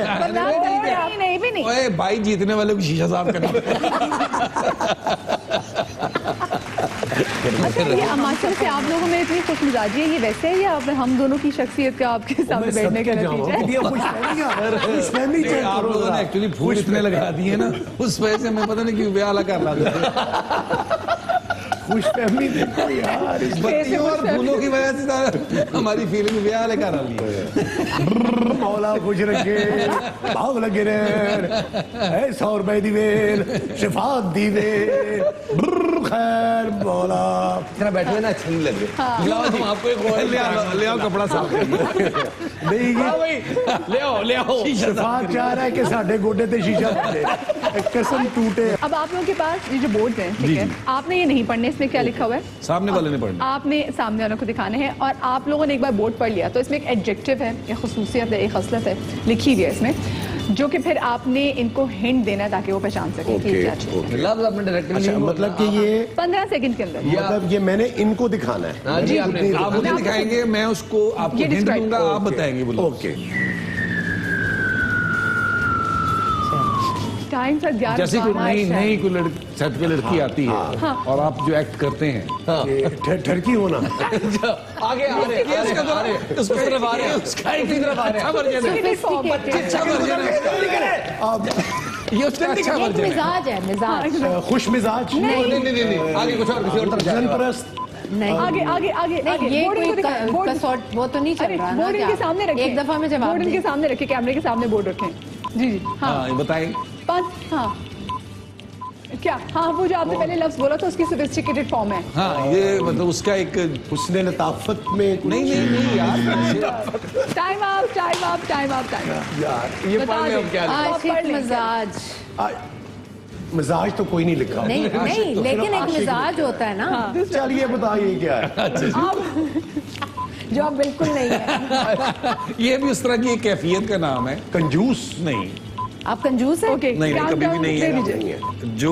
[SPEAKER 2] नहीं भी नहीं।
[SPEAKER 4] ओए भाई, जीतने वाले को शीशा साफ करना।
[SPEAKER 2] अच्छा, ये अमाचल से आप लोगों में इतनी खुश मिजाजी है, ये वैसे है या हम दोनों की शख्सियत का आपके सामने बैठने का नतीजा है?
[SPEAKER 4] नहीं, आप लोगों ने एक्चुअली फूल इतने लगा दिए ना, उस वजह से मैं पता नहीं क्यों ब्याह लगा रहा।
[SPEAKER 3] खुशफहमी देखो यार।
[SPEAKER 4] बत्तियों और फूलों की वजह से सारा हमारी फीलिंग ब्याह लगा रही है।
[SPEAKER 3] मौला खुश रखे, भाव लगे रहे, 100 रुपए दी वेल, शिफात दी वेल, खैर मौला।
[SPEAKER 1] इतना बैठे हुए ना अच्छे नहीं लग रहे। लाओ हम आपको एक और
[SPEAKER 4] ले आओ कपड़ा साफ
[SPEAKER 3] नहीं
[SPEAKER 1] ले आओ।
[SPEAKER 3] शिफात चाह रहा है कि साढ़े गोडे ते शीशा बजे, कसम टूटे।
[SPEAKER 2] अब आप लोगों के पास ये जो बोर्ड है, ठीक है, आपने ये नहीं पढ़ने, इसमें क्या लिखा हुआ है?
[SPEAKER 4] सामने वाले ने पढ़ना।
[SPEAKER 2] आपने सामने वालों को दिखाने हैं और आप लोगों ने एक बार बोर्ड पढ़ लिया तो इसमें एक एडजेक्टिव है, एक खुसूसियत है, एक खसलत है लिखी हुई है इसमें, जो कि फिर आपने इनको हिंट देना है ताकि वो पहचान सके कि ये क्या चीज़ है।
[SPEAKER 1] लफ्ज आपने डायरेक्टली
[SPEAKER 3] अच्छा, मतलब कि ये
[SPEAKER 2] 15 सेकंड के अंदर।
[SPEAKER 3] मतलब ये मैंने इनको दिखाना है।
[SPEAKER 1] हाँ जी, आपने
[SPEAKER 4] आप मुझे दिखाएंगे, मैं उसको आपको
[SPEAKER 2] ये
[SPEAKER 4] हिंट
[SPEAKER 2] describe
[SPEAKER 4] दूंगा, आप बताएंगे। बोलो।
[SPEAKER 3] ओके।
[SPEAKER 2] टाइम सर 11
[SPEAKER 4] जैसे कोई
[SPEAKER 2] 12
[SPEAKER 4] नई कोई सेट पे लड़की आती है और आप जो एक्ट करते हैं,
[SPEAKER 3] ये ठरकी होना।
[SPEAKER 1] आगे आ रहे हैं, उस तरफ आ रहे हैं, उसका एक ही तरफ आ रहे हैं।
[SPEAKER 4] अच्छा वर्जन है।
[SPEAKER 3] अब
[SPEAKER 4] ये उसका अच्छा
[SPEAKER 5] एक
[SPEAKER 4] वर्जन है।
[SPEAKER 5] मिजाज है, मिजाज
[SPEAKER 3] खुश मिजाज,
[SPEAKER 1] नहीं, आगे कुछ और, किसी और तरफ जा रहे हैं।
[SPEAKER 3] जनपरस्त,
[SPEAKER 5] नहीं।
[SPEAKER 2] आगे आगे आगे
[SPEAKER 5] नहीं,
[SPEAKER 2] आगे
[SPEAKER 5] ये
[SPEAKER 2] बोर्ड
[SPEAKER 5] कोई
[SPEAKER 2] इनको दिखाएं, बोर्ड-
[SPEAKER 5] कसौट वो तो नहीं चल
[SPEAKER 2] अरे
[SPEAKER 5] रहा ना।
[SPEAKER 2] बोर्ड इनके
[SPEAKER 5] क्या?
[SPEAKER 2] सामने रखें,
[SPEAKER 5] एक दफा में जवाब
[SPEAKER 2] बोर्ड इनके
[SPEAKER 5] दें।
[SPEAKER 2] सामने रखें, कैमरे के सामने बोर्ड रखें। जी जी हाँ
[SPEAKER 4] हाँ, ये बताएं।
[SPEAKER 2] 5 हाँ क्या हाँ वो जो आपने पहले लफ्ज बोला था उसकी सोफिस्टिकेटेड फॉर्म है।
[SPEAKER 4] हाँ, ये मतलब उसका एक
[SPEAKER 3] हुस्न लताफत में कुछ-
[SPEAKER 4] नहीं यार।
[SPEAKER 2] Time up time up time up time up.
[SPEAKER 3] यार
[SPEAKER 1] ये
[SPEAKER 2] बता
[SPEAKER 1] पढ़ ले
[SPEAKER 2] दें।
[SPEAKER 1] हम क्या लिखा है।
[SPEAKER 5] आशिक मिजाज।
[SPEAKER 3] मिजाज तो कोई नहीं लिखा।
[SPEAKER 5] नहीं नहीं, लेकिन एक मिजाज होता है ना।
[SPEAKER 3] चलिए बताइए क्या है।
[SPEAKER 5] जो आप बिल्कुल नहीं है।
[SPEAKER 4] ये भी उस तरह की एक कैफियत का नाम है।
[SPEAKER 3] कंजूस
[SPEAKER 4] नहीं
[SPEAKER 5] आप कंजूस है।
[SPEAKER 2] ओके
[SPEAKER 4] नहीं, कभी भी नहीं है। जो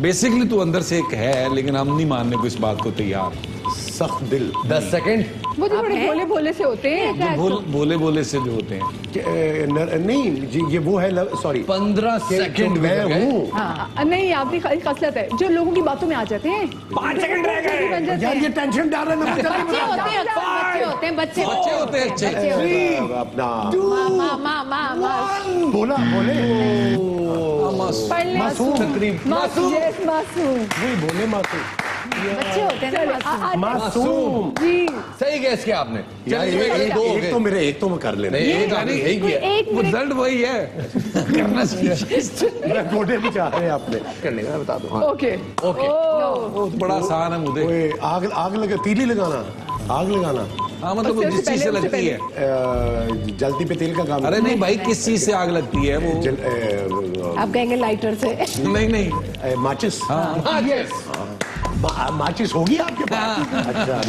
[SPEAKER 4] बेसिकली तो अंदर से एक है, लेकिन हम नहीं मानने को इस बात को तैयार।
[SPEAKER 3] सख्त दिल,
[SPEAKER 1] 10 सेकंड।
[SPEAKER 2] वो जो
[SPEAKER 5] आप
[SPEAKER 2] बड़े
[SPEAKER 5] हैं?
[SPEAKER 2] भोले भोले से होते हैं।
[SPEAKER 4] बोले बोले से जो होते हैं।
[SPEAKER 3] नहीं जी, ये वो है, सॉरी
[SPEAKER 1] 15 सेकंड
[SPEAKER 3] मैं हूँ।
[SPEAKER 2] नहीं आपकी खसलत है जो लोगों की बातों में आ जाते हैं।
[SPEAKER 3] 5 सेकंड रह गए यार, ये टेंशन डाल रहे हैं।
[SPEAKER 5] बच्चे होते हैं, बच्चे होते हैं, बच्चे
[SPEAKER 4] बच्चे होते हैं अच्छे।
[SPEAKER 5] बच्चे होते हैं।
[SPEAKER 3] अपना
[SPEAKER 5] माँ
[SPEAKER 3] बोला बोले
[SPEAKER 2] पढ़ लें।
[SPEAKER 3] मासूम,
[SPEAKER 2] मासूम यस मासूम
[SPEAKER 3] नहीं बोले मासूम,
[SPEAKER 5] बच्चे होते हैं ना, मासूम।
[SPEAKER 3] मासूम।
[SPEAKER 2] जी
[SPEAKER 1] सही गैस किया आपने।
[SPEAKER 3] यार
[SPEAKER 1] चलिए,
[SPEAKER 3] एक
[SPEAKER 1] दो हो गए।
[SPEAKER 3] तो मेरे, एक तो मैं कर लेना।
[SPEAKER 1] नहीं, एक आपने यही किया।
[SPEAKER 2] एक
[SPEAKER 4] वो
[SPEAKER 2] मिनट
[SPEAKER 4] रिजल्ट वही है। करना चाहिए।
[SPEAKER 3] मैं गोडे भी चाह रहे हैं आपने।
[SPEAKER 1] करने का बता दो। हाँ।
[SPEAKER 2] Okay
[SPEAKER 1] okay.
[SPEAKER 4] वो तो बड़ा आसान है मुझे।
[SPEAKER 3] ओए, आग लगा, तीली लगाना, आग लगाना,
[SPEAKER 4] हाँ, मतलब वो जिस चीज से लगती है।
[SPEAKER 3] जलती पे तेल का काम।
[SPEAKER 4] अरे नहीं भाई, किस चीज से आग लगती है वो?
[SPEAKER 5] आप कहेंगे लाइटर से।
[SPEAKER 4] नहीं
[SPEAKER 3] माचिस।
[SPEAKER 1] हाँ, yes।
[SPEAKER 3] माचिस होगी आपके पास? अच्छा,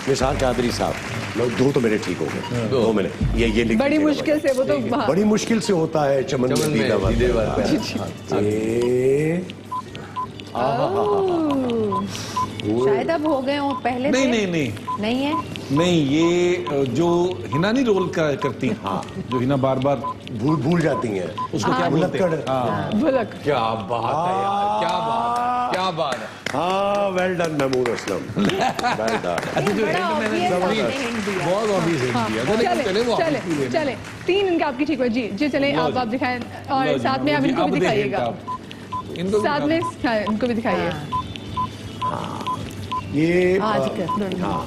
[SPEAKER 3] निसार कादरी साहब, लो 2 तो मेरे ठीक हो गए। 2 मैंने ये लिख
[SPEAKER 2] बड़ी
[SPEAKER 3] दीजिएगा
[SPEAKER 2] मुश्किल से वो तो
[SPEAKER 3] भाई। बड़ी मुश्किल से होता है चमन में दीदा बात।
[SPEAKER 1] सीधे बात पे।
[SPEAKER 3] ए,
[SPEAKER 5] शायद अब हो गए हो, पहले
[SPEAKER 4] नहीं
[SPEAKER 5] थे?
[SPEAKER 4] नहीं नहीं
[SPEAKER 5] नहीं है।
[SPEAKER 4] नहीं, ये जो हिना नहीं रोल करती, हाँ, जो हिना बार बार
[SPEAKER 3] भूल जाती हैं
[SPEAKER 4] उसको क्या बोलते हैं?
[SPEAKER 3] भुलक्कड़।
[SPEAKER 4] हाँ,
[SPEAKER 2] भुलक।
[SPEAKER 1] क्या बात है यार, क्या बात है, क्या बात है।
[SPEAKER 3] हाँ, well done Mahmood Aslam, well done.
[SPEAKER 4] अच्छा, जो
[SPEAKER 5] बड़ा
[SPEAKER 4] hint मैंने
[SPEAKER 5] obvious
[SPEAKER 4] दिया,
[SPEAKER 5] आपने hint दिया।
[SPEAKER 4] बहुत ऑब्वियस है दिया। चले चले वो
[SPEAKER 2] चले
[SPEAKER 4] obvious है।
[SPEAKER 2] चले 3 इनका आपकी ठीक हुई जी जी। चले
[SPEAKER 4] लो
[SPEAKER 2] आप
[SPEAKER 4] जी।
[SPEAKER 2] दिखाएं
[SPEAKER 4] लो
[SPEAKER 2] और
[SPEAKER 4] जी,
[SPEAKER 2] साथ में आप
[SPEAKER 4] जी,
[SPEAKER 2] इनको
[SPEAKER 4] अब
[SPEAKER 2] भी
[SPEAKER 4] देखें
[SPEAKER 2] दिखाइएगा,
[SPEAKER 4] आप। इनको भी
[SPEAKER 2] साथ में हाँ, इनको भी दिखाइए।
[SPEAKER 3] ये
[SPEAKER 5] आजकल
[SPEAKER 3] हाँ,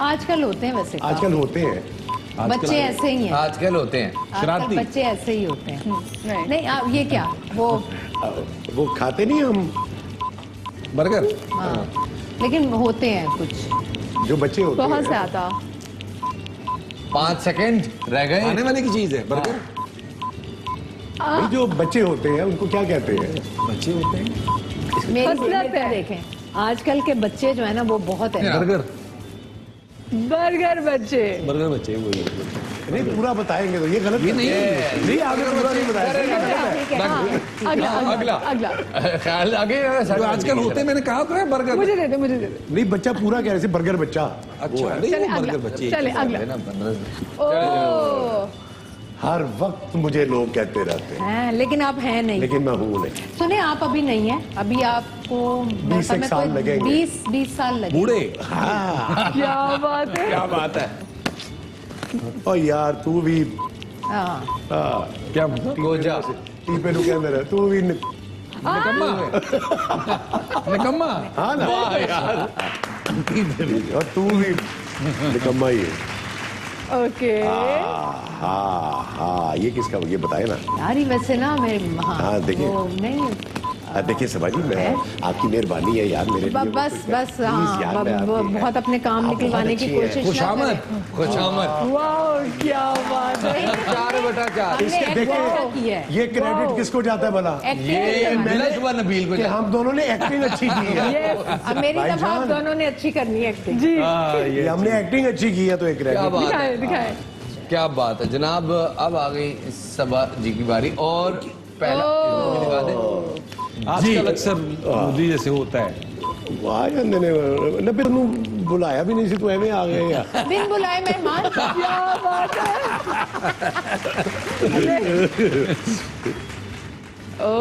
[SPEAKER 5] आजकल होते हैं वैसे काम।
[SPEAKER 3] आजकल होते हैं।
[SPEAKER 5] बच्चे ऐसे ही हैं,
[SPEAKER 1] आजकल होते हैं
[SPEAKER 5] आजकल
[SPEAKER 4] शरारती।
[SPEAKER 5] बच्चे ऐसे ही होते हैं।
[SPEAKER 2] नहीं
[SPEAKER 5] नहीं आप ये क्या
[SPEAKER 3] वो खाते नहीं हम,
[SPEAKER 4] बर्गर।
[SPEAKER 5] हाँ, लेकिन होते हैं कुछ।
[SPEAKER 3] जो बच्चे होते
[SPEAKER 2] बहुत
[SPEAKER 3] हैं।
[SPEAKER 2] ज्यादा
[SPEAKER 1] 5 सेकंड रह गए।
[SPEAKER 4] खाने वाले की चीज है बर्गर।
[SPEAKER 3] भाई जो बच्चे होते हैं उनको क्या कहते हैं?
[SPEAKER 4] बच्चे होते हैं
[SPEAKER 5] मेरी
[SPEAKER 2] हसरत
[SPEAKER 5] बेटी
[SPEAKER 2] है।
[SPEAKER 5] देखें, आजकल के बच्चे जो है ना वो बहुत है।
[SPEAKER 4] बर्गर।
[SPEAKER 2] बर्गर बच्चे।
[SPEAKER 4] बर्गर बच्चे वही।
[SPEAKER 3] नहीं, पूरा बताएंगे तो ये गलत
[SPEAKER 4] ये नहीं
[SPEAKER 3] नहीं, आगे पूरा नहीं बताएंगे।
[SPEAKER 5] ठीक है, हाँ।
[SPEAKER 2] अगला
[SPEAKER 1] अगला।
[SPEAKER 2] अगला
[SPEAKER 1] ख्याल आगे
[SPEAKER 4] जो आजकल होते हैं, मैंने कहा तो है बर्गर।
[SPEAKER 2] मुझे दे दे, मुझे दे दे।
[SPEAKER 3] नहीं, बच्चा पूरा कह रहे थे, बर्गर बच्चा।
[SPEAKER 4] अच्छा नहीं,
[SPEAKER 2] चले
[SPEAKER 4] वो
[SPEAKER 2] अगला,
[SPEAKER 4] बर्गर बच्चे।
[SPEAKER 2] चले अगला।
[SPEAKER 1] ना 15
[SPEAKER 2] ओ
[SPEAKER 3] हर वक्त मुझे लोग कहते रहते हैं,
[SPEAKER 5] हैं, लेकिन आप हैं नहीं।
[SPEAKER 3] लेकिन मैं हूँ नहीं।
[SPEAKER 5] सुने आप अभी नहीं है, अभी आपको
[SPEAKER 3] 20 एक साल लगेंगे।
[SPEAKER 5] 20 साल लगेंगे।
[SPEAKER 4] बूढ़े।
[SPEAKER 3] हाँ,
[SPEAKER 2] क्या बात है।
[SPEAKER 4] क्या बात है।
[SPEAKER 3] और यार तू भी
[SPEAKER 5] हाँ,
[SPEAKER 4] क्या मतलब?
[SPEAKER 1] गोजा।
[SPEAKER 3] टीपे नु कहते रहे, तू भी
[SPEAKER 4] निकम्मा। निकम्मा।
[SPEAKER 3] हाँ ना,
[SPEAKER 1] वाह यार।
[SPEAKER 3] और तू भी निकम्मा ही है।
[SPEAKER 2] ओके
[SPEAKER 3] हाँ हाँ, ये किसका, ये बताए ना।
[SPEAKER 5] यार ये वैसे ना मेरे
[SPEAKER 3] हाँ, देखिए।
[SPEAKER 5] वो नहीं
[SPEAKER 3] देखिए सभा जी, मैं आपकी मेहरबानी है यार मेरे लिए।
[SPEAKER 5] बस बस हाँ, बहुत अपने काम निकलवाने की कोशिश ना
[SPEAKER 4] खुशामद।
[SPEAKER 5] करें।
[SPEAKER 1] खुशामद।
[SPEAKER 2] वाह क्या बात है।
[SPEAKER 1] 4/4।
[SPEAKER 5] हमने
[SPEAKER 3] इसके
[SPEAKER 5] एक्ट अच्छा
[SPEAKER 3] देखिए,
[SPEAKER 5] किया है।
[SPEAKER 3] ये क्रेडिट किसको जाता है भला?
[SPEAKER 5] एक्टिंग
[SPEAKER 1] ये
[SPEAKER 5] करवानी है।
[SPEAKER 1] मिला जुआ नबील को
[SPEAKER 3] कि
[SPEAKER 1] जाता है।
[SPEAKER 3] हम दोनों ने एक्टिंग अच्छी की है।
[SPEAKER 2] Yes,
[SPEAKER 5] अब मेरी दफा आप
[SPEAKER 3] भाईजान।
[SPEAKER 5] दोनों ने अच्छी करनी है एक्टिंग।
[SPEAKER 2] जी
[SPEAKER 3] ये हमने एक्टिंग अच्छी की है तो एक
[SPEAKER 1] क्या
[SPEAKER 3] क्रेडिट।
[SPEAKER 1] बात
[SPEAKER 2] दिखाए
[SPEAKER 1] है,
[SPEAKER 2] दिखाए।
[SPEAKER 1] क्या बात है जनाब। अब आ गई सबा जी की बारी और पहला इसको भी दिखा दें।
[SPEAKER 4] आजकल अक्सर मोदी जैसे होता है।
[SPEAKER 3] वाह जाने ने ना, फिर तू बुलाया भी नहीं सी, तू एवें आ गए यार।
[SPEAKER 5] बिन बुलाए मेहमान।
[SPEAKER 2] क्या बात है। ओ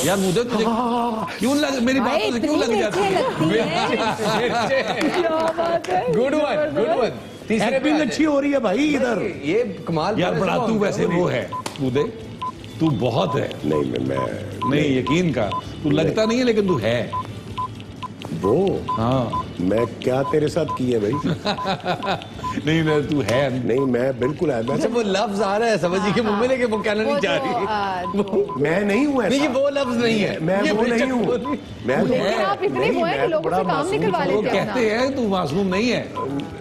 [SPEAKER 4] यार मुझे तुझे क्यों लग, मेरी बात
[SPEAKER 5] भाई
[SPEAKER 4] तुझे क्यों
[SPEAKER 5] इतनी
[SPEAKER 4] लग जाती
[SPEAKER 5] मिर्चें
[SPEAKER 4] है?
[SPEAKER 5] लगती हैं।
[SPEAKER 2] क्या बात है।
[SPEAKER 1] Good one, good one. तीसरे पे
[SPEAKER 3] एक्टिंग
[SPEAKER 1] आ
[SPEAKER 3] अच्छी हो रही है भाई इधर।
[SPEAKER 1] जाए। ये कमाल।
[SPEAKER 4] यार बड़ा तू वैसे वो है मुझे, तू बहुत है।
[SPEAKER 3] नहीं मैं
[SPEAKER 4] नहीं यकीन का, तू लगता नहीं है लेकिन तू है।
[SPEAKER 3] वो
[SPEAKER 4] हाँ
[SPEAKER 3] मैं क्या तेरे साथ की है भाई?
[SPEAKER 4] नहीं नहीं तू है।
[SPEAKER 3] नहीं मैं बिल्कुल है,
[SPEAKER 1] अच्छा वो लफ्ज आ रहा है समझ जी के मुंह में लेके वो कहना
[SPEAKER 5] वो
[SPEAKER 1] नहीं चाह
[SPEAKER 5] जो,
[SPEAKER 1] रही।
[SPEAKER 3] मैं नहीं हूँ
[SPEAKER 1] नहीं ये
[SPEAKER 3] ऐसा।
[SPEAKER 1] वो लफ्ज नहीं है।
[SPEAKER 3] मैं
[SPEAKER 1] ये
[SPEAKER 3] वो
[SPEAKER 1] बेशक
[SPEAKER 3] नहीं
[SPEAKER 1] वो
[SPEAKER 3] हूँ।
[SPEAKER 1] नहीं।
[SPEAKER 3] मैं तो
[SPEAKER 2] लेकिन आप इतने
[SPEAKER 3] नहीं,
[SPEAKER 2] वो हैं कि
[SPEAKER 3] मैं तो
[SPEAKER 2] लोगों
[SPEAKER 3] बड़ा
[SPEAKER 2] से काम
[SPEAKER 3] मासूम
[SPEAKER 2] निकलवा
[SPEAKER 3] हूँ।
[SPEAKER 4] वो
[SPEAKER 2] लेते हैं
[SPEAKER 4] कहते हैं तू मासूम नहीं है,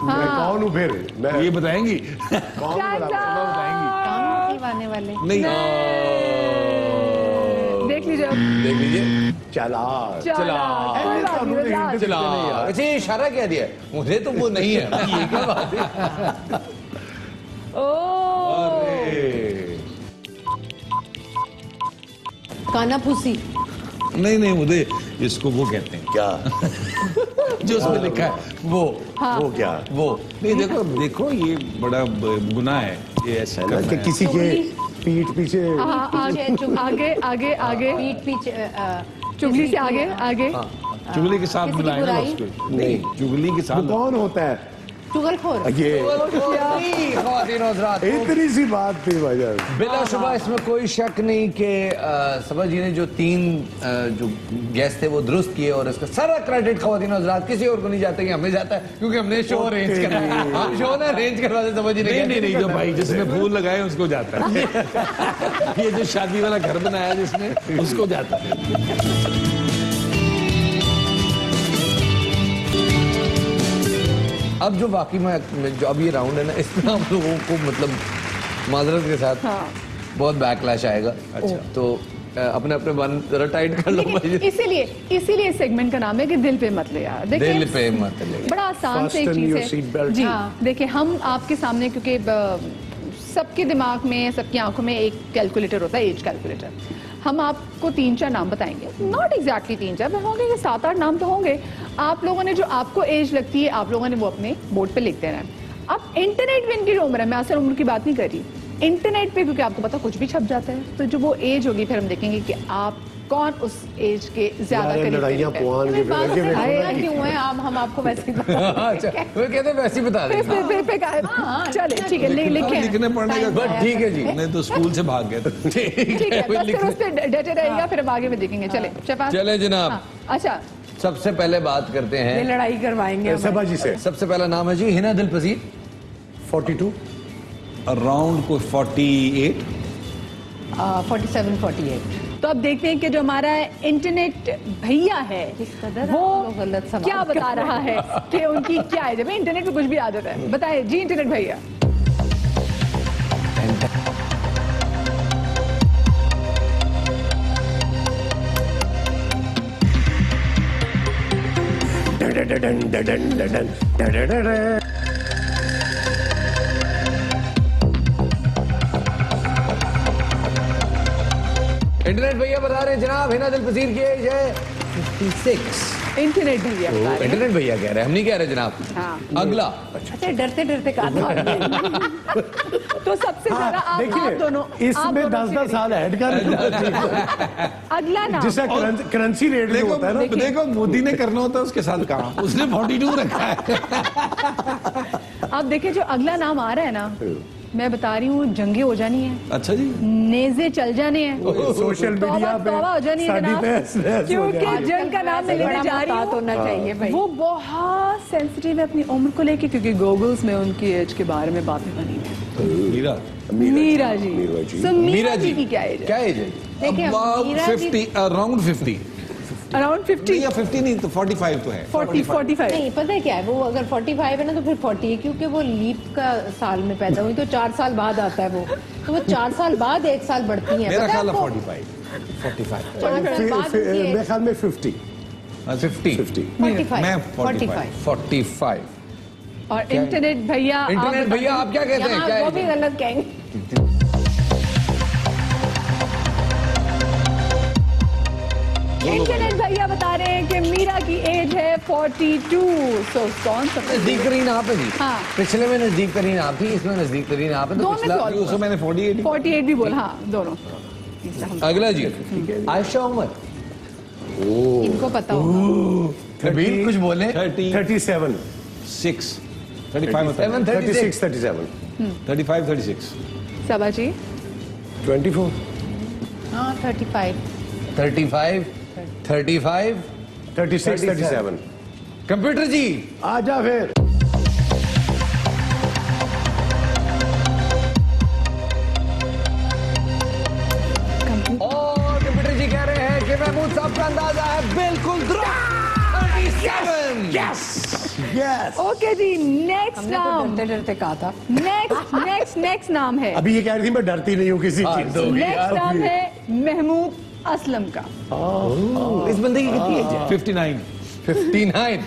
[SPEAKER 3] मैं कौन हूँ फिर? मैं
[SPEAKER 4] ये बताएंगी।
[SPEAKER 3] कौन हूँ भला?
[SPEAKER 5] काम निकलवाने वाले।
[SPEAKER 4] नहीं
[SPEAKER 2] देख लीजिए अब।
[SPEAKER 1] देख लीजिए।
[SPEAKER 3] चला
[SPEAKER 2] चला कोई बात नहीं, relax।
[SPEAKER 1] चला अच्छा ये इशारा क्या दिया है? मुझे तो वो नहीं है। ये क्या बात है।
[SPEAKER 2] ओ
[SPEAKER 5] कानाफूसी।
[SPEAKER 4] नहीं नहीं मुझे इसको वो कहते हैं
[SPEAKER 3] क्या?
[SPEAKER 4] जो उसमें लिखा है वो।
[SPEAKER 3] वो क्या
[SPEAKER 1] वो
[SPEAKER 4] नहीं देखो देखो ये बड़ा गुनाह है ये ऐसा
[SPEAKER 3] है ना
[SPEAKER 4] करना
[SPEAKER 3] कि
[SPEAKER 4] है।
[SPEAKER 3] किसी के पीठ पीछे
[SPEAKER 2] हाँ, आगे आगे आगे
[SPEAKER 5] पीठ पीछे
[SPEAKER 2] चुगली से आगे आगे।
[SPEAKER 4] चुगली के साथ
[SPEAKER 5] किसी की
[SPEAKER 4] मिलाए ना
[SPEAKER 5] बुराई?
[SPEAKER 4] उसको। नहीं चुगली के
[SPEAKER 3] वो
[SPEAKER 4] साथ
[SPEAKER 3] कौन होता है?
[SPEAKER 5] चुगलखोर।
[SPEAKER 3] ये
[SPEAKER 1] ख्वातीन और हज़रात,
[SPEAKER 3] इतनी सी बात थी भाईजान।
[SPEAKER 1] बिलाशुबा इसमें कोई शक नहीं कि सबा जी ने जो 3 जो गेस्ट थे वो दुरुस्त किए और इसका सारा क्रेडिट ख्वातीन और हज़रात किसी और को नहीं जाता कि हमें जाता है क्योंकि हमने शो अरेंज करा। हम शो ना अरेंज करवाते सबा जी ने
[SPEAKER 4] नहीं नहीं नहीं जो भाई जिसने फूल लगाए उसको जाता है। ये जो शादी वाला घर बनाया जिसने उसको जाता है।
[SPEAKER 1] अब जो बाकी में जो अब ये राउंड है ना इसमें हम लोगों को मतलब माजरत के साथ
[SPEAKER 2] हाँ।
[SPEAKER 1] बहुत बैकलैश आएगा।
[SPEAKER 4] अच्छा।
[SPEAKER 1] तो अपने अपने बन जरा टाइट कर लो भाई।
[SPEAKER 2] लेकिन इसीलिए इस सेगमेंट का नाम है कि दिल पे मत ले यार। देखिए,
[SPEAKER 1] दिल पे मत ले।
[SPEAKER 2] बड़ा आसान से एक
[SPEAKER 3] Fasten your
[SPEAKER 2] चीज
[SPEAKER 3] seat
[SPEAKER 2] है
[SPEAKER 3] belt.
[SPEAKER 2] जी।
[SPEAKER 5] हाँ।
[SPEAKER 2] देखिए हम आपके सामने क्योंकि सबके दिमाग में, सबकी आंखों में एक कैलकुलेटर होता है, एज कैलकुलेटर। हम आपको 3-4 नाम बताएंगे, नॉट एग्जैक्टली 3-4, पर होंगे कि 7-8 नाम तो होंगे। आप लोगों ने जो आपको एज लगती है, आप लोगों ने वो अपने बोर्ड पे लिख देना है। अब इंटरनेट में इनकी जो उम्र है, मैं असल उम्र की बात नहीं कर रही, इंटरनेट पे क्योंकि आपको पता कुछ भी छप जाता है, तो जो वो एज होगी फिर हम देखेंगे कि आप कौन उस एज के ज्यादा
[SPEAKER 3] यार, ये
[SPEAKER 2] करीब
[SPEAKER 3] लड़ाइयाँ
[SPEAKER 2] है।
[SPEAKER 3] पुआल के
[SPEAKER 5] बात
[SPEAKER 3] लगे
[SPEAKER 5] से
[SPEAKER 3] हुए
[SPEAKER 5] आया
[SPEAKER 3] हैं।
[SPEAKER 5] क्यों है आप, हम आपको वैसे ही
[SPEAKER 1] अच्छा वो कहते हैं वैसे ही बता देंगे।
[SPEAKER 2] चले ठीक है, लिखे
[SPEAKER 4] लिखने पढ़ने का
[SPEAKER 1] बट ठीक है जी,
[SPEAKER 4] नहीं तो स्कूल से भाग गए थे।
[SPEAKER 2] ठीक है, बस फिर उस पे डटे रहेगा, फिर हम आगे में देखेंगे। चले शफात।
[SPEAKER 1] चले जनाब।
[SPEAKER 2] हाँ, अच्छा
[SPEAKER 1] सबसे पहले बात करते
[SPEAKER 5] ये
[SPEAKER 1] हैं,
[SPEAKER 5] लड़ाई करवाएंगे हमें।
[SPEAKER 3] सबा जी से
[SPEAKER 1] सबसे पहला नाम है जी हिना दिल पजीर।
[SPEAKER 3] 42
[SPEAKER 4] अराउंड को 48।
[SPEAKER 5] 47-48।
[SPEAKER 2] तो अब देखते हैं कि जो हमारा इंटरनेट भैया है
[SPEAKER 5] किस कदर
[SPEAKER 2] वो
[SPEAKER 5] आप लोग गलत सवाल
[SPEAKER 2] क्या बता रहा है कि उनकी क्या है। जब इंटरनेट पे कुछ भी आदत है, बताए जी इंटरनेट भैया।
[SPEAKER 3] डडडडन, डडन, डडन, डडडडन।
[SPEAKER 1] इंटरनेट भैया बता रहे हैं जनाब हिना दिल पजीर की एज है 56।
[SPEAKER 2] इंटरनेट भैया बता रहे हैं।
[SPEAKER 1] इंटरनेट भैया कह रहे हैं, हम नहीं कह रहे जनाब।
[SPEAKER 2] हाँ।
[SPEAKER 1] अगला
[SPEAKER 5] अच्छा डरते डरते कहा था।
[SPEAKER 2] तो सबसे ज्यादा आप दोनों, आप
[SPEAKER 3] इसमें
[SPEAKER 2] दोनों
[SPEAKER 3] 10-10 साल ऐड कर
[SPEAKER 2] अगला नाम
[SPEAKER 3] जिससे करेंसी रेट जो
[SPEAKER 4] देखो
[SPEAKER 3] होता है ना,
[SPEAKER 4] देखो मोदी ने करना होता है उसके साथ काम, उसने 42 रखा है।
[SPEAKER 2] आप देखिए जो अगला नाम आ रहा है ना, मैं बता रही हूँ जंगे हो जानी है,
[SPEAKER 4] अच्छा जी,
[SPEAKER 2] नेजे चल जाने हैं,
[SPEAKER 3] सोशल मीडिया पे
[SPEAKER 2] तौबा हो जानी है
[SPEAKER 3] साड़ी
[SPEAKER 2] जनाब,
[SPEAKER 3] बहस हो
[SPEAKER 2] क्योंकि
[SPEAKER 3] जानी है।
[SPEAKER 2] जिनका नाम मैं लेने जा रही
[SPEAKER 5] मुहतात
[SPEAKER 2] हूँ
[SPEAKER 5] होना चाहिए भाई।
[SPEAKER 2] वो बहुत सेंसिटिव है अपनी उम्र को लेके, क्योंकि गूगल्स में उनकी एज के बारे में बातें बनी है।
[SPEAKER 4] मीरा
[SPEAKER 2] मीरा जी,
[SPEAKER 3] मीरा जी।
[SPEAKER 2] So, मीरा जी की क्या एज है?
[SPEAKER 1] क्या एज है?
[SPEAKER 5] देखिए
[SPEAKER 4] About
[SPEAKER 5] Meera ji
[SPEAKER 4] 50, around 50
[SPEAKER 2] around 50,
[SPEAKER 4] या 50 नहीं तो 45 तो है।
[SPEAKER 2] 45।
[SPEAKER 5] नहीं पता है क्या है, वो अगर 45 है ना तो फिर 40 है, क्योंकि वो लीप का साल में पैदा हुई तो 4 साल बाद आता है वो, तो वो 4 साल बाद 1 साल बढ़ती है।
[SPEAKER 4] मेरा
[SPEAKER 5] पता है
[SPEAKER 4] ख्याल है
[SPEAKER 5] आपको?
[SPEAKER 4] 45।
[SPEAKER 5] 4 साल बाद उनकी
[SPEAKER 3] मेरे
[SPEAKER 5] age
[SPEAKER 3] ख्याल में 50
[SPEAKER 1] 50
[SPEAKER 4] मैं
[SPEAKER 5] 45
[SPEAKER 1] 45।
[SPEAKER 2] और इंटरनेट भैया,
[SPEAKER 1] इंटरनेट भैया आप क्या कहते हैं,
[SPEAKER 5] यहाँ
[SPEAKER 1] क्या
[SPEAKER 5] वो
[SPEAKER 1] एज
[SPEAKER 5] भी
[SPEAKER 1] है?
[SPEAKER 5] गलत कहेंगे।
[SPEAKER 2] इंटरनेट भैया बता रहे हैं कि मीरा की एज है 42। सो कौन सा
[SPEAKER 1] नजदीक तरीन आप है जी।
[SPEAKER 2] हाँ।
[SPEAKER 1] पिछले में नजदीक तरीन आप थी, इसमें नजदीक तरीन आप है, तो
[SPEAKER 2] दोनों में
[SPEAKER 1] पिछला
[SPEAKER 2] से
[SPEAKER 4] उसको मैंने 48
[SPEAKER 2] 48 भी बोला, हाँ दोनों।
[SPEAKER 1] अगला जी आयशा उमर।
[SPEAKER 5] इनको पता होगा।
[SPEAKER 1] नबील कुछ बोले।
[SPEAKER 3] 37
[SPEAKER 4] 36 35 होता है।
[SPEAKER 3] 36 37
[SPEAKER 4] 35 36
[SPEAKER 2] सबा जी
[SPEAKER 3] 24
[SPEAKER 5] हाँ 35
[SPEAKER 1] 35 35
[SPEAKER 3] 36 37
[SPEAKER 1] कंप्यूटर जी
[SPEAKER 3] आजा फिर।
[SPEAKER 1] और कंप्यूटर जी कह रहे हैं कि महमूद साहब का अंदाजा है बिल्कुल दुरुस्त। 37।
[SPEAKER 3] यस
[SPEAKER 2] ओके जी, नेक्स्ट
[SPEAKER 5] हमने तो
[SPEAKER 2] नाम,
[SPEAKER 5] डरते डरते कहा था।
[SPEAKER 2] नेक्स्ट नाम है,
[SPEAKER 3] अभी ये कह रही थी मैं डरती नहीं हूँ किसी
[SPEAKER 1] हाँ,
[SPEAKER 3] चीज
[SPEAKER 1] दो।
[SPEAKER 3] से।
[SPEAKER 2] नेक्स्ट नाम है महमूद असलम का।
[SPEAKER 1] इस बंदे की कितनी एज है?
[SPEAKER 4] 59
[SPEAKER 1] 59।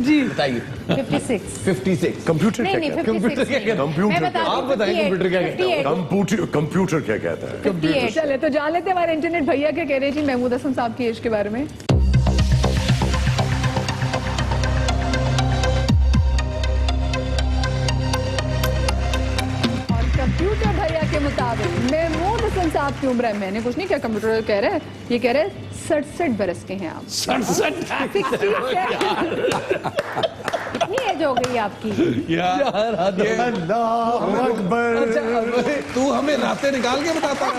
[SPEAKER 2] जी
[SPEAKER 1] बताइए।
[SPEAKER 5] 56
[SPEAKER 1] 56।
[SPEAKER 3] कंप्यूटर
[SPEAKER 5] नहीं
[SPEAKER 3] क्या
[SPEAKER 5] नहीं
[SPEAKER 3] कहता है?
[SPEAKER 5] 56
[SPEAKER 1] कंप्यूटर क्या कहता है?
[SPEAKER 3] कंप्यूटर
[SPEAKER 5] मैं बता
[SPEAKER 3] क्या-
[SPEAKER 5] दूं,
[SPEAKER 1] आप बताएं
[SPEAKER 5] 58,
[SPEAKER 1] कंप्यूटर क्या कहता है?
[SPEAKER 5] 58,
[SPEAKER 3] कंप्यूटर क्या कहता है?
[SPEAKER 5] 58।
[SPEAKER 2] चले तो जान लेते हैं हमारे इंटरनेट भैया क्या कह रहे हैं जी महमूद असलम साहब की एज के बारे में। और कंप्यूटर भैया के मुताबिक महमूद असलम साहब की उम्र है, मैंने कुछ नहीं किया, कंप्यूटर कह रहे हैं, ये कह रहे हैं 67 बरस के हैं आप।
[SPEAKER 4] 67
[SPEAKER 5] कितनी एज हो गई आपकी?
[SPEAKER 4] यार
[SPEAKER 3] अल्लाह अकबर।
[SPEAKER 4] तू हमें रातें निकाल के बताता है।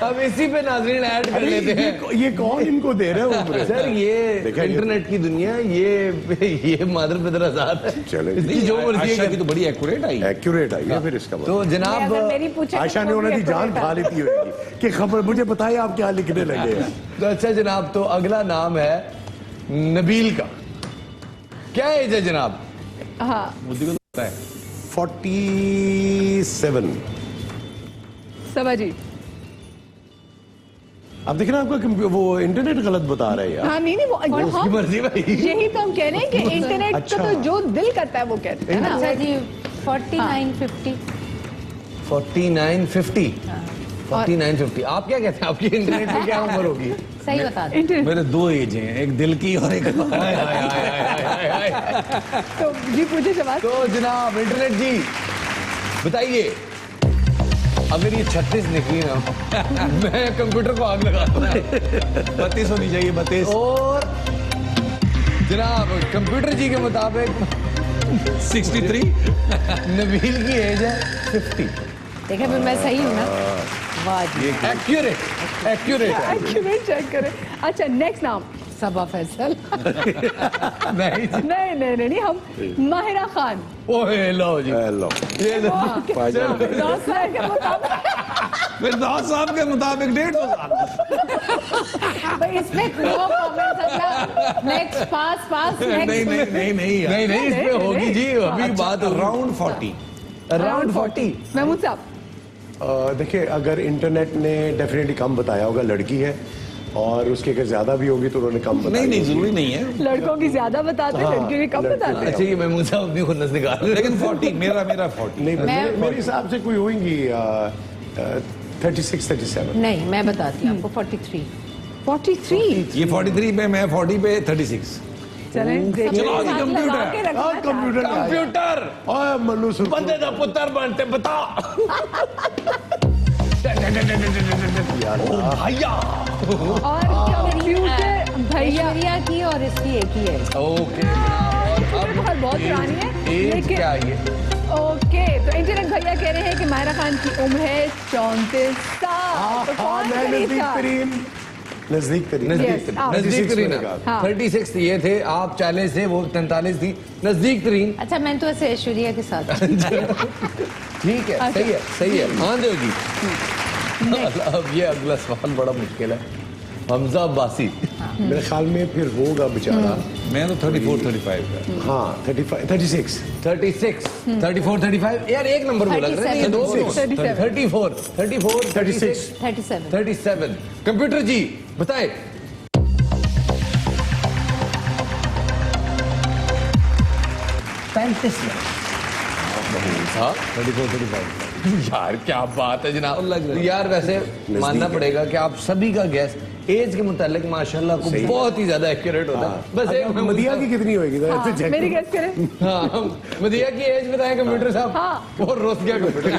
[SPEAKER 1] अब इसी पे नाजरीन ऐड कर लेते हैं।
[SPEAKER 3] ये कौन इनको दे रहे हैं उम्र?
[SPEAKER 1] सर ये
[SPEAKER 3] देखा ये-
[SPEAKER 1] इंटरनेट की दुनिया, ये मादर पितर आजाद है।
[SPEAKER 3] चले।
[SPEAKER 1] इसकी जो मर्जी
[SPEAKER 4] आयशा
[SPEAKER 1] है
[SPEAKER 4] की तो बड़ी एक्यूरेट आई है।
[SPEAKER 3] एक्यूरेट आई है फिर इसका मतलब।
[SPEAKER 1] तो
[SPEAKER 5] मैं
[SPEAKER 1] जनाब
[SPEAKER 5] अगर मेरी पूछे तो
[SPEAKER 3] आयशा ने
[SPEAKER 5] वो भी
[SPEAKER 3] उन्होंने जान
[SPEAKER 5] accurate
[SPEAKER 3] खा
[SPEAKER 5] है।
[SPEAKER 3] लेती होगी कि खबर मुझे बताइए आप क्या लिखने लगे हैं।
[SPEAKER 1] तो अच्छा जनाब, तो अगला नाम है नबील का। क्या एज है जनाब?
[SPEAKER 2] हाँ
[SPEAKER 4] मोदी को तो पता है।
[SPEAKER 3] 47।
[SPEAKER 2] सबा जी।
[SPEAKER 3] अब देखना आपका वो इंटरनेट गलत बता रहा है यार।
[SPEAKER 2] हाँ नहीं वो
[SPEAKER 1] उसकी
[SPEAKER 2] हाँ,
[SPEAKER 1] मर्जी भाई।
[SPEAKER 2] यही तो हम कह रहे हैं कि इंटरनेट
[SPEAKER 3] अच्छा।
[SPEAKER 2] का तो जो दिल करता है वो कहते हैं ना।
[SPEAKER 5] अच्छा जी 4950।
[SPEAKER 1] 4950। 4950। आप क्या कहते हैं, आपकी इंटरनेट पे क्या उम्र होगी?
[SPEAKER 5] सही बता दो।
[SPEAKER 4] मेरे 2 एज हैं, एक दिल की और एक
[SPEAKER 1] हाय, हाय, हाय, हाय, हाय, हाय।
[SPEAKER 2] तो जी पूछे जवाब।
[SPEAKER 1] तो जनाब इंटरनेट जी बताइए, अगर ये 36 निकली ना मैं कंप्यूटर को आग लगा दूंगा।
[SPEAKER 4] 32 होनी चाहिए, 32।
[SPEAKER 1] और जनाब कंप्यूटर जी के मुताबिक
[SPEAKER 4] 63।
[SPEAKER 1] नबील की एज है 50।
[SPEAKER 5] देखा फिर मैं सही हूँ ना। वाह जी।
[SPEAKER 1] एक्यूरेट एक्यूरेट है।
[SPEAKER 2] एक्यूरेट चेक करें। अच्छा नेक्स्ट नाम।
[SPEAKER 5] सबा फैसल।
[SPEAKER 1] नहीं जी।
[SPEAKER 2] नहीं हम माहिरा खान।
[SPEAKER 1] ओए लो जी,
[SPEAKER 3] लो
[SPEAKER 1] ये लो।
[SPEAKER 3] भाईजान
[SPEAKER 2] के मुताबिक
[SPEAKER 4] फिरदौस साहब के मुताबिक 150 साल।
[SPEAKER 5] भाई इसमें नो कमेंट। नेक्स्ट पास
[SPEAKER 4] नहीं
[SPEAKER 5] नेक्स्ट।
[SPEAKER 4] नहीं नहीं नहीं
[SPEAKER 1] नहीं नहीं इसमें होगी जी, अभी बात होगी।
[SPEAKER 4] अराउंड 40।
[SPEAKER 1] अराउंड 40।
[SPEAKER 2] महमूद साहब।
[SPEAKER 3] देखिए, अगर इंटरनेट ने डेफिनेटली कम बताया होगा, लड़की है, और उसकी अगर ज्यादा भी होगी तो उन्होंने कम बताया।
[SPEAKER 4] नहीं जरूरी नहीं है,
[SPEAKER 2] लड़कों की ज्यादा बताते हैं,
[SPEAKER 3] हाँ,
[SPEAKER 2] लड़कियों की कम
[SPEAKER 3] लड़के
[SPEAKER 2] बताते हैं।
[SPEAKER 1] अच्छा ये महमूद साहब अपनी खुन्नस निकाल रहे हैं।
[SPEAKER 4] लेकिन 40 मेरा 40।
[SPEAKER 3] नहीं, मेरे हिसाब से कोई होंगी 36 37।
[SPEAKER 5] नहीं मैं बताती हूँ आपको 43।
[SPEAKER 2] 43।
[SPEAKER 4] ये 43 पे, मैं 40 पे 36।
[SPEAKER 2] चलें देखिए।
[SPEAKER 4] चलो जी, कंप्यूटर।
[SPEAKER 5] लगा के रखना
[SPEAKER 3] हाँ, कंप्यूटर में आया।
[SPEAKER 1] कंप्यूटर
[SPEAKER 3] ओए मन्नू सुन,
[SPEAKER 1] बंदे दा पुत्र बनते बता। ओ भैया।
[SPEAKER 2] और कंप्यूटर भैया
[SPEAKER 5] ऐश्वर्या की और इसकी एक ही है।
[SPEAKER 1] ओके
[SPEAKER 2] बहुत पुरानी है
[SPEAKER 1] एज
[SPEAKER 2] लेकिन
[SPEAKER 1] क्या है ये?
[SPEAKER 2] ओके। तो इंटरनेट भैया कह रहे हैं कि माहिरा खान की उम्र है 34 साल। तो कौन
[SPEAKER 3] मैं
[SPEAKER 2] करीब
[SPEAKER 3] नजदीक
[SPEAKER 2] था?
[SPEAKER 3] तरीन नजदीक तरीन
[SPEAKER 2] Yes, आप-
[SPEAKER 1] नजदीक
[SPEAKER 3] 36
[SPEAKER 1] तरीन।
[SPEAKER 3] मैंने कहा।
[SPEAKER 2] हाँ।
[SPEAKER 1] 36 ये थे, आप 40 थे, वो 43 थी, नजदीक तरीन।
[SPEAKER 5] अच्छा मैंने तो ऐसे ऐश्वर्या के साथ।
[SPEAKER 1] ठीक है, सही है हाँ देव जी। अब ये अगला सवाल बड़ा मुश्किल है। हमजा अब्बासी।
[SPEAKER 3] मेरे ख्याल में फिर होगा बेचारा।
[SPEAKER 4] मैं तो 34 35 का।
[SPEAKER 3] हाँ 35 36
[SPEAKER 1] 36 34 35 यार एक नंबर बोला कर रहे हैं,
[SPEAKER 5] 37,
[SPEAKER 1] 34 36
[SPEAKER 5] 37।
[SPEAKER 1] 37। कंप्यूटर जी बताए। हाँ
[SPEAKER 4] 34 35।
[SPEAKER 1] यार क्या बात है जनाब।
[SPEAKER 4] लग रहा है।
[SPEAKER 1] यार वैसे मानना पड़ेगा कि आप सभी का गैस एज के मुतालिक माशाल्लाह को
[SPEAKER 3] सही।
[SPEAKER 1] बहुत ही ज्यादा एक्यूरेट होता है। बस एक
[SPEAKER 3] अब मदिया की कितनी होगी जरा
[SPEAKER 2] हाँ,
[SPEAKER 3] ऐसे check
[SPEAKER 2] मेरी
[SPEAKER 3] करो।
[SPEAKER 2] गेस करें।
[SPEAKER 1] हाँ मदिया की एज बताएं कंप्यूटर साहब।
[SPEAKER 2] हाँ।
[SPEAKER 1] और रोज गया कंप्यूटर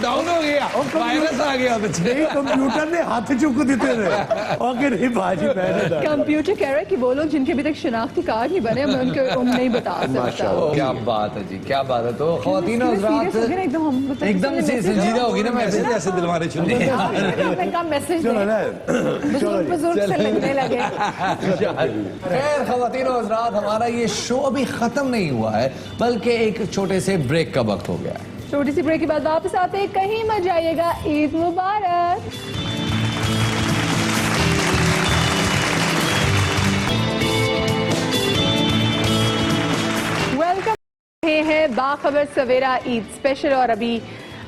[SPEAKER 1] डाउन हो गया, वायरस आ गया बच्चे।
[SPEAKER 3] नहीं, कंप्यूटर ने हाथ चुक देते थे और कि नहीं भाजी मैंने था।
[SPEAKER 2] कंप्यूटर कह रहा है कि वो लोग जिनके अभी तक शिनाख्ती कार्ड नहीं बने, मैं उनके उम्र नहीं बता सकता।
[SPEAKER 3] माशाअल्लाह।
[SPEAKER 1] क्या बात है जी, क्या बात है। तो ख्वातीन और
[SPEAKER 2] Serious हो गए ना एकदम, हम मतलब
[SPEAKER 1] एकदम से संजीदा होगी ना
[SPEAKER 4] ऐसे
[SPEAKER 1] मैसेज।
[SPEAKER 4] ऐसे दिलवाने शुरू हो गए।
[SPEAKER 2] मैसेज
[SPEAKER 3] चलो ना, चलो जी।
[SPEAKER 5] बुजुर्ग से लगने लगे।
[SPEAKER 1] खैर ख्वातीन और हज़रात, हमारा ये शो अभी खत्म नहीं हुआ है, बल्कि एक छोटे से ब्रेक का वक्त हो गया है।
[SPEAKER 2] छोटी सी ब्रेक के बाद वापस आते हैं, कहीं मत जाइएगा। ईद मुबारक। वेलकम है बाखबर सवेरा ईद स्पेशल। और अभी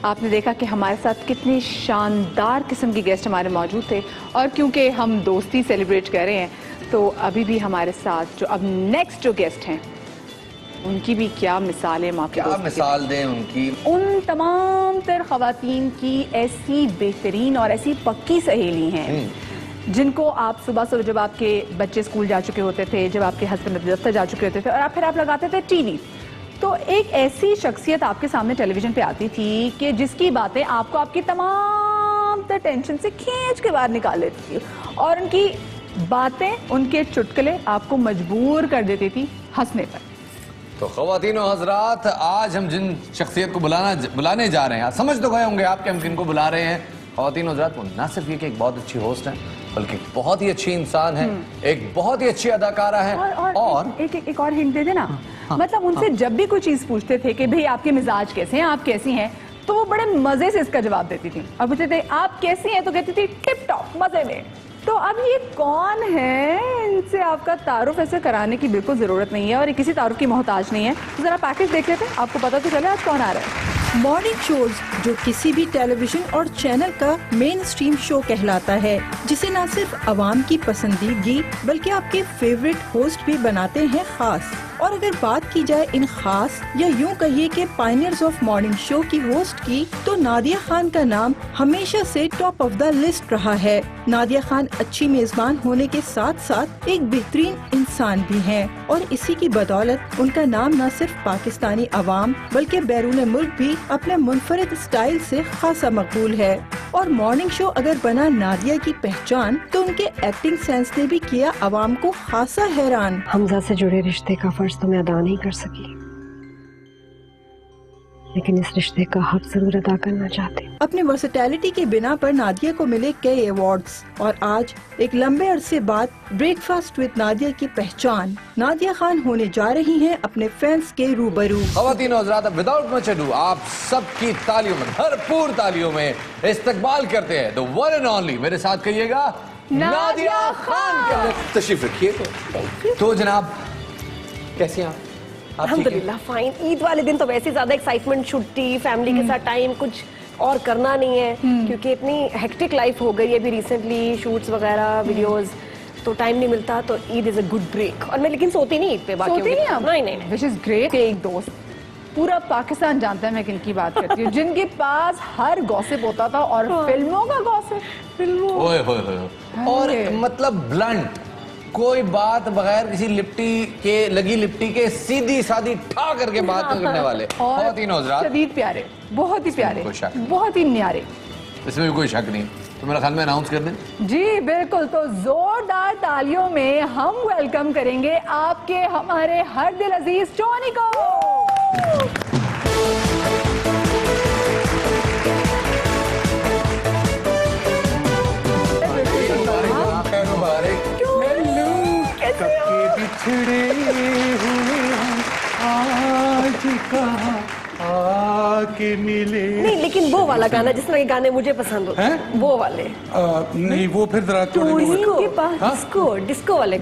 [SPEAKER 2] आपने देखा कि हमारे साथ कितने शानदार किस्म के गेस्ट हमारे मौजूद थे, और क्योंकि हम दोस्ती सेलिब्रेट कर रहे हैं तो अभी भी हमारे साथ जो अब नेक्स्ट जो गेस्ट हैं उनकी भी क्या मिसाल है। माँ की
[SPEAKER 1] क्या
[SPEAKER 2] दोस्ती की।
[SPEAKER 1] मिसाल दें उनकी।
[SPEAKER 2] उन तमाम तर खवातीन की ऐसी बेहतरीन और ऐसी पक्की सहेली हैं जिनको आप सुबह सुबह जब आपके बच्चे स्कूल जा चुके होते थे, जब आपके हस्बैंड दफ्तर जा चुके होते थे और फिर आप लगाते थे टीवी, तो एक ऐसी शख्सियत आपके सामने टेलीविजन पे आती थी कि जिसकी बातें आपको आपकी तमाम तर टेंशन से खींच के बाहर निकाल लेती थी, और उनकी बातें, उनके चुटकुले आपको मजबूर कर देती थी हंसने पर।
[SPEAKER 1] तो ख्वातीन और हज़रात, आज हम जिन शख्सियत को बुलाने जा रहे हैं, आप समझ तो गए होंगे आप कि हम किनको बुला रहे हैं। ख्वातीन और हज़रात, वो ना सिर्फ ये कि एक बहुत अच्छी होस्ट है, बल्कि बहुत ही अच्छी इंसान है, एक बहुत ही अच्छी अदाकारा है। और
[SPEAKER 2] एक और हिंट दे देना। मतलब उनसे जब भी कोई चीज पूछते थे कि भाई आपके मिजाज कैसे हैं, आप कैसी हैं, तो वो बड़े मजे से इसका जवाब देती थी। और पूछते थे आप कैसी हैं, तो कहती थी टिप टॉप मजे में। तो अब ये कौन है, इनसे आपका तारुफ ऐसे कराने की बिल्कुल जरूरत नहीं है, और ये किसी तारुफ की मोहताज नहीं है। तो जरा पैकेज देख लेते हैं, आपको पता तो चले आज कौन आ रहा है।
[SPEAKER 7] मॉर्निंग शोज जो किसी भी टेलीविजन और चैनल का मेन स्ट्रीम शो कहलाता है, जिसे न सिर्फ आवाम की पसंदीदगी बल्कि आपके फेवरेट होस्ट भी बनाते हैं खास। और अगर बात की जाए इन खास या यूं कहिए कि पायनियर्स ऑफ मॉर्निंग शो की होस्ट की, तो नादिया खान का नाम हमेशा से टॉप ऑफ द लिस्ट रहा है। नादिया खान अच्छी मेजबान होने के साथ साथ एक बेहतरीन इंसान भी हैं और इसी की बदौलत उनका नाम न सिर्फ पाकिस्तानी अवाम बल्कि बैरून मुल्क भी अपने मुनफरिद स्टाइल से खासा मकबूल है। और मॉर्निंग शो अगर बना नादिया की पहचान, तो उनके एक्टिंग सेंस ने भी किया अवाम को खासा हैरान।
[SPEAKER 8] हमजा से जुड़े रिश्ते का फर्ज तो मैं अदा नहीं कर सकी, लेकिन इस रिश्ते का हक जरूर अदा करना चाहती हूँ।
[SPEAKER 7] अपनी वर्सेटैलिटी के बिना पर नादिया को मिले कई अवार्ड्स और आज एक लंबे अरसे बाद ब्रेकफास्ट विद नादिया की पहचान नादिया खान होने जा रही हैं अपने फैंस के रूबरू।
[SPEAKER 1] ख़वातीन और हज़रात, विदाउट मच अडू आप सबकी तालियों में, भरपूर तालियों में इस्तकबाल करते हैं द वन एंड ओनली, मेरे साथ कहिएगा, नादिया खान का। तशरीफ रखिए। तो जनाब कैसी हैं आप? ठीक है?
[SPEAKER 9] अल्हम्दुलिल्लाह फाइन। ईद वाले दिन तो वैसे ज्यादा एक्साइटमेंट, छुट्टी, फैमिली के साथ टाइम, कुछ और करना नहीं है क्योंकि इतनी हेक्टिक लाइफ हो गई है अभी रिसेंटली, शूट्स वगैरह, वीडियोस, तो टाइम नहीं मिलता। तो Eid is a good break. और मैं लेकिन सोती नहीं ईद पे, बाकी
[SPEAKER 2] सोती नहीं आप?
[SPEAKER 9] नहीं।
[SPEAKER 2] Which is great. एक दोस्त पूरा पाकिस्तान जानता है मैं किनकी बात करती हूँ, जिनके पास हर गॉसिप होता था और फिल्मों का गॉसिप, फिल्मों
[SPEAKER 1] ओए होए होए। और मतलब ब्लंट, कोई बात बगैर किसी लिपटी के, लगी लिपटी के, सीधी सादी ठा करके बात करने वाले ख़वातीन और हज़रात,
[SPEAKER 2] शदीद प्यारे, बहुत ही प्यारे,
[SPEAKER 1] कोई शक नहीं।
[SPEAKER 2] बहुत ही न्यारे।
[SPEAKER 1] इसमें भी कोई शक नहीं। तो मेरा ख्याल में अनाउंस कर दें।
[SPEAKER 2] जी बिल्कुल। तो जोरदार तालियों में हम वेलकम करेंगे आपके हमारे हर दिल अजीज टोनी को।
[SPEAKER 10] बिछड़े हुए आज कहाँ आके मिले।
[SPEAKER 9] नहीं, लेकिन वो वाला गाना, जिस तरह के गाने मुझे पसंद होते हैं, वो वाले।
[SPEAKER 10] नहीं, वो फिर जरा
[SPEAKER 9] टोनी के पास डिस्को वाले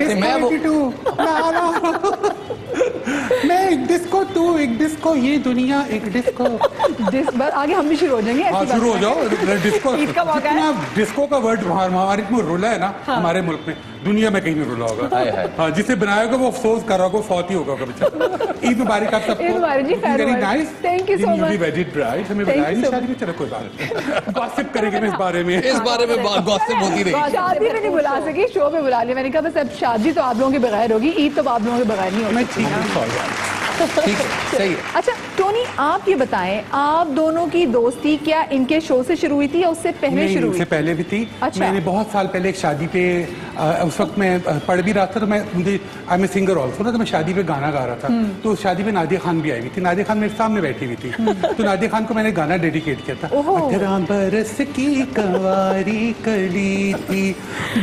[SPEAKER 10] मैं एक डिस्को, तू एक डिस्को, ये दुनिया एक डिस्को।
[SPEAKER 2] आगे हम भी शुरू हो जाएंगे।
[SPEAKER 10] हाँ, शुरू हो जाओ। डिस्को,
[SPEAKER 2] ईद का मौका है।
[SPEAKER 10] जितना डिस्को का वर्ड हमारे में रुला है ना, हमारे मुल्क में, दुनिया में कहीं नहीं रुला होगा। हाँ, जिसे बनाया होगा वो अफसोस कर रहा होगा, फौत ही होगा कभी। ईद मुबारक आप सबको।
[SPEAKER 2] ईद मुबारक जी, खैर
[SPEAKER 10] very nice,
[SPEAKER 2] thank you so much.
[SPEAKER 10] Wedded bride, हमें बताया नहीं शादी में, चलो कोई बात नहीं, गॉसिप करेंगे इस बारे में।
[SPEAKER 1] इस बारे में गॉसिप होती रही।
[SPEAKER 2] शादी में नहीं बुला सकी, शो पे बुला लिया। मैंने कहा बस अब शादी तो आप लोगों के बगैर होगी, ईद तो आप लोगों के बगैर नहीं होगी।
[SPEAKER 10] मैं ठीक हूँ,
[SPEAKER 1] ठीक है, सही है।
[SPEAKER 2] अच्छा टोनी, आप ये बताएं, आप दोनों की दोस्ती क्या इनके शो से शुरू हुई थी या उससे पहले शुरू हुई?
[SPEAKER 10] उससे पहले भी थी।
[SPEAKER 2] अच्छा।
[SPEAKER 10] मैंने बहुत साल पहले एक शादी पे, उस वक्त मैं पढ़ भी रहा था, तो मैं मुझे I am a singer also ना, तो मैं शादी पे गाना गा रहा था। तो उस शादी में नादिया खान भी आई हुई थी। नादिया खान मेरे सामने बैठी हुई थी। तो नादिया खान को मैंने गाना डेडिकेट किया था। 18 बरस की कंवारी कली थी,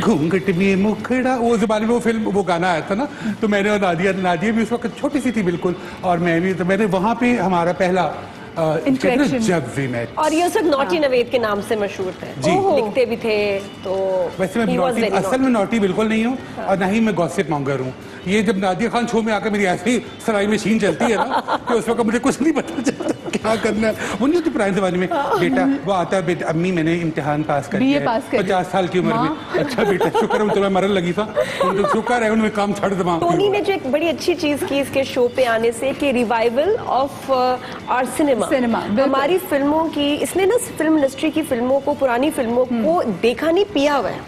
[SPEAKER 10] घूंघट में मुखड़ा, वो जमाने में वो फिल्म, वो गाना आया था ना। तो मैंने और नादिया भी उस वक्त छोटी सी थी बिल्कुल, और मैं भी, तो मैंने वहाँ पे हमारा पहला जब वी मेट।
[SPEAKER 9] और ये सब नॉटी नवेद के नाम से मशहूर थे
[SPEAKER 10] जी।
[SPEAKER 9] लिखते भी थे। तो
[SPEAKER 10] वैसे मैं नॉटी, असल में नॉटी बिल्कुल नहीं हूँ, और ना ही मैं गॉसिप मॉन्गर हूँ। ये जब नादिया खान शो में आकर मेरी ऐसी सराई मशीन चलती है ना, कि उस वक्त मुझे कुछ नहीं पता चलता क्या करना है। वो नहीं होती पुराने जमाने में, बेटा वो आता है, बेटा अम्मी मैंने इम्तिहान पास कर दिया है 50 साल की उम्र में। अच्छा बेटा शुक्र है तुम्हें मरन लगी था, तो शुक्र है उन्हें काम छड़ दमा।
[SPEAKER 9] टोनी ने जो एक बड़ी अच्छी चीज की इसके शो पे आने से, कि रिवाइवल ऑफ आवर सिनेमा, हमारी फिल्मों की, इसने ना फिल्म इंडस्ट्री की फिल्मों को, पुरानी फिल्मों को देखा नहीं, पिया हुआ है।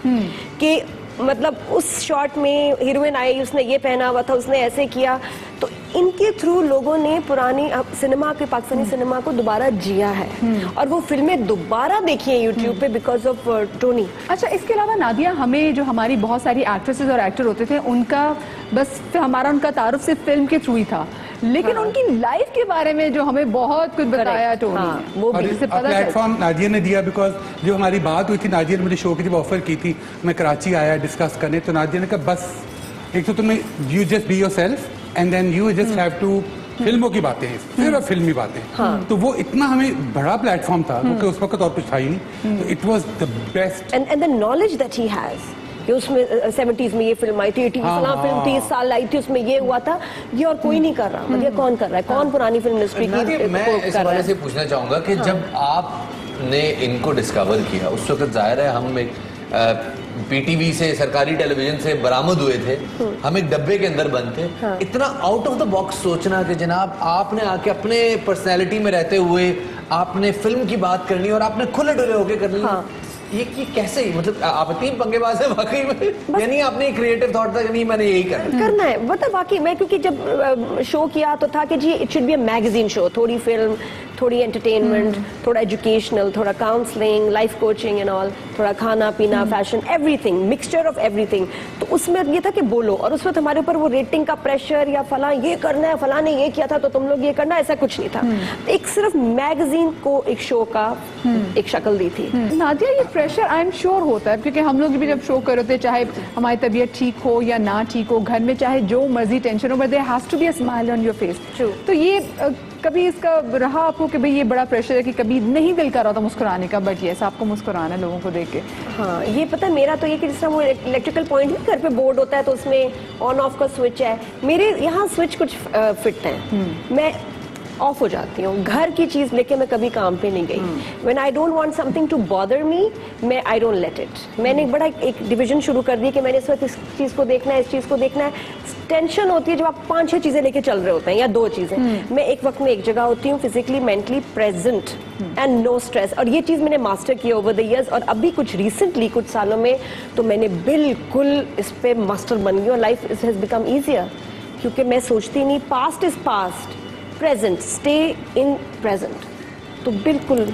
[SPEAKER 9] कि मतलब उस शॉट में हीरोइन आई, उसने ये पहना हुआ था, उसने ऐसे किया, तो इनके थ्रू लोगों ने पुरानी सिनेमा के, पाकिस्तानी सिनेमा को दोबारा जिया है। और वो फिल्में दोबारा देखी हैं यूट्यूब पे बिकॉज ऑफ टोनी।
[SPEAKER 2] अच्छा, इसके अलावा नादिया, हमें जो हमारी बहुत सारी एक्ट्रेसेस और एक्टर होते थे, उनका बस हमारा उनका तारुफ सिर्फ फिल्म के थ्रू ही था, लेकिन उनकी लाइफ के बारे में जो हमें बहुत कुछ बताया टोनी, वो भी से पता
[SPEAKER 10] प्लेटफॉर्म नादिया ने दिया। बिकॉज जो हमारी बात हुई थी, नादिया ने मुझे शो की जब ऑफर की थी, मैं कराची आया डिस्कस करने, तो नादिया ने कहा बस एक तो तुम्हें, you just be yourself and then you just have to, फिल्मों की बातें हैं, सिर्फ फिल्मी बातें। तो वो इतना हमें बड़ा प्लेटफॉर्म था, क्योंकि उस वक्त और कुछ था ही नहीं। तो it was the best.
[SPEAKER 9] And the knowledge that he has, कि उसमें 70s में ये फिल्म आई थी, 80s फलां फिल्म 30 साल आई थी, उसमें ये हुआ था, ये और कोई नहीं कर रहा। मतलब ये कौन कर रहा है, कौन पुरानी फिल्म इंडस्ट्री की?
[SPEAKER 1] मैं इस हवाले से पूछना चाहूंगा कि जब आपने इनको डिस्कवर किया, उस वक्त जाहिर है हम एक पीटीवी से, सरकारी टेलीविजन से बरामद हुए थे, हम एक डब्बे के अंदर बंद थे। इतना आउट ऑफ द बॉक्स सोचना कि जनाब आपने आके अपने पर्सनैलिटी में रहते हुए आपने फिल्म की बात करनी और आपने खुले डुले होके करनी। ये कैसे, मतलब आप इतनी पंगेबाज है वाकई में, यानी आपने क्रिएटिव थॉट था कि नहीं मैंने यही
[SPEAKER 9] करना है। मतलब वाकई मैं, क्योंकि जब शो किया तो था कि जी it should be a magazine show, थोड़ी फिल्म, थोड़ी एंटरटेनमेंट, थोड़ा एजुकेशनल, थोड़ा counselling, life coaching and all, थोड़ा खाना पीना, fashion, everything, mixture of everything. तो उसमें ये था कि बोलो, और उस वक्त हमारे ऊपर वो रेटिंग का प्रेशर या फला ये करना है, फला ने ये किया था तो तुम लोग ये करना, ऐसा कुछ नहीं था। एक सिर्फ मैगजीन को एक शो का एक शक्ल दी थी।
[SPEAKER 2] नादिया, ये प्रेशर आई एम श्योर होता है, क्योंकि हम लोग भी जब शो कर रहे थे, चाहे हमारी तबीयत ठीक हो या ना ठीक हो, घर में चाहे जो मर्जी टेंशन हो, but there has to be a smile on your face. तो ये कभी इसका रहा आपको कि भाई ये बड़ा प्रेशर है कि कभी नहीं दिल कर रहा था मुस्कुराने का, बट ये आपको मुस्कुराना है लोगों को देख के?
[SPEAKER 9] हाँ, ये पता है मेरा तो ये कि जिस तरह वो इलेक्ट्रिकल पॉइंट भी घर पे बोर्ड होता है तो उसमें ऑन ऑफ का स्विच है, मेरे यहाँ स्विच कुछ फिट है, मैं ऑफ हो जाती हूँ। घर की चीज लेके मैं कभी काम पे नहीं गई। When I don't want something to bother me, मैं आई डोंट लेट इट। मैंने एक बड़ा एक डिवीजन शुरू कर दी कि मैंने इस वक्त इस चीज को देखना है, इस चीज को देखना है। टेंशन होती है जब आप 5-6 चीजें लेके चल रहे होते हैं या 2 चीजें। मैं एक वक्त में एक जगह होती हूँ, physically mentally present and no stress, और ये चीज मैंने मास्टर किया ओवर द इयर्स। और अभी कुछ रिसेंटली कुछ सालों में तो मैंने बिल्कुल इस पे मास्टर बन गई और लाइफ हैज बिकम ईजियर, क्योंकि मैं सोचती नहीं past is past, present, stay in present. तो बिल्कुल,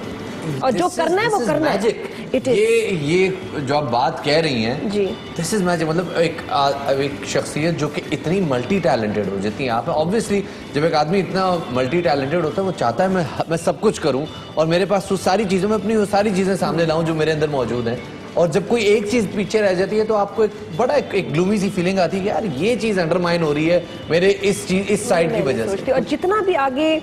[SPEAKER 9] और जो करना है वो करना है।
[SPEAKER 1] इट इज ये जो आप बात कह रही हैं
[SPEAKER 9] जी,
[SPEAKER 1] दिस इज मैजिक। मतलब एक शख्सियत जो कि इतनी मल्टी टैलेंटेड हो जितनी आप है। ऑब्वियसली जब एक आदमी इतना मल्टी टैलेंटेड होता है वो चाहता है मैं सब कुछ करूं और मेरे पास वो सारी चीजें, मैं अपनी वो सारी चीजें सामने लाऊं जो मेरे अंदर मौजूद हैं। और जब कोई एक चीज पीछे रह जाती है तो आपको एक बड़ा एक ग्लूमी सी फीलिंग आती है कि यार ये चीज अंडरमाइन हो रही है मेरे इस साइड की वजह से।
[SPEAKER 9] और जितना भी आगे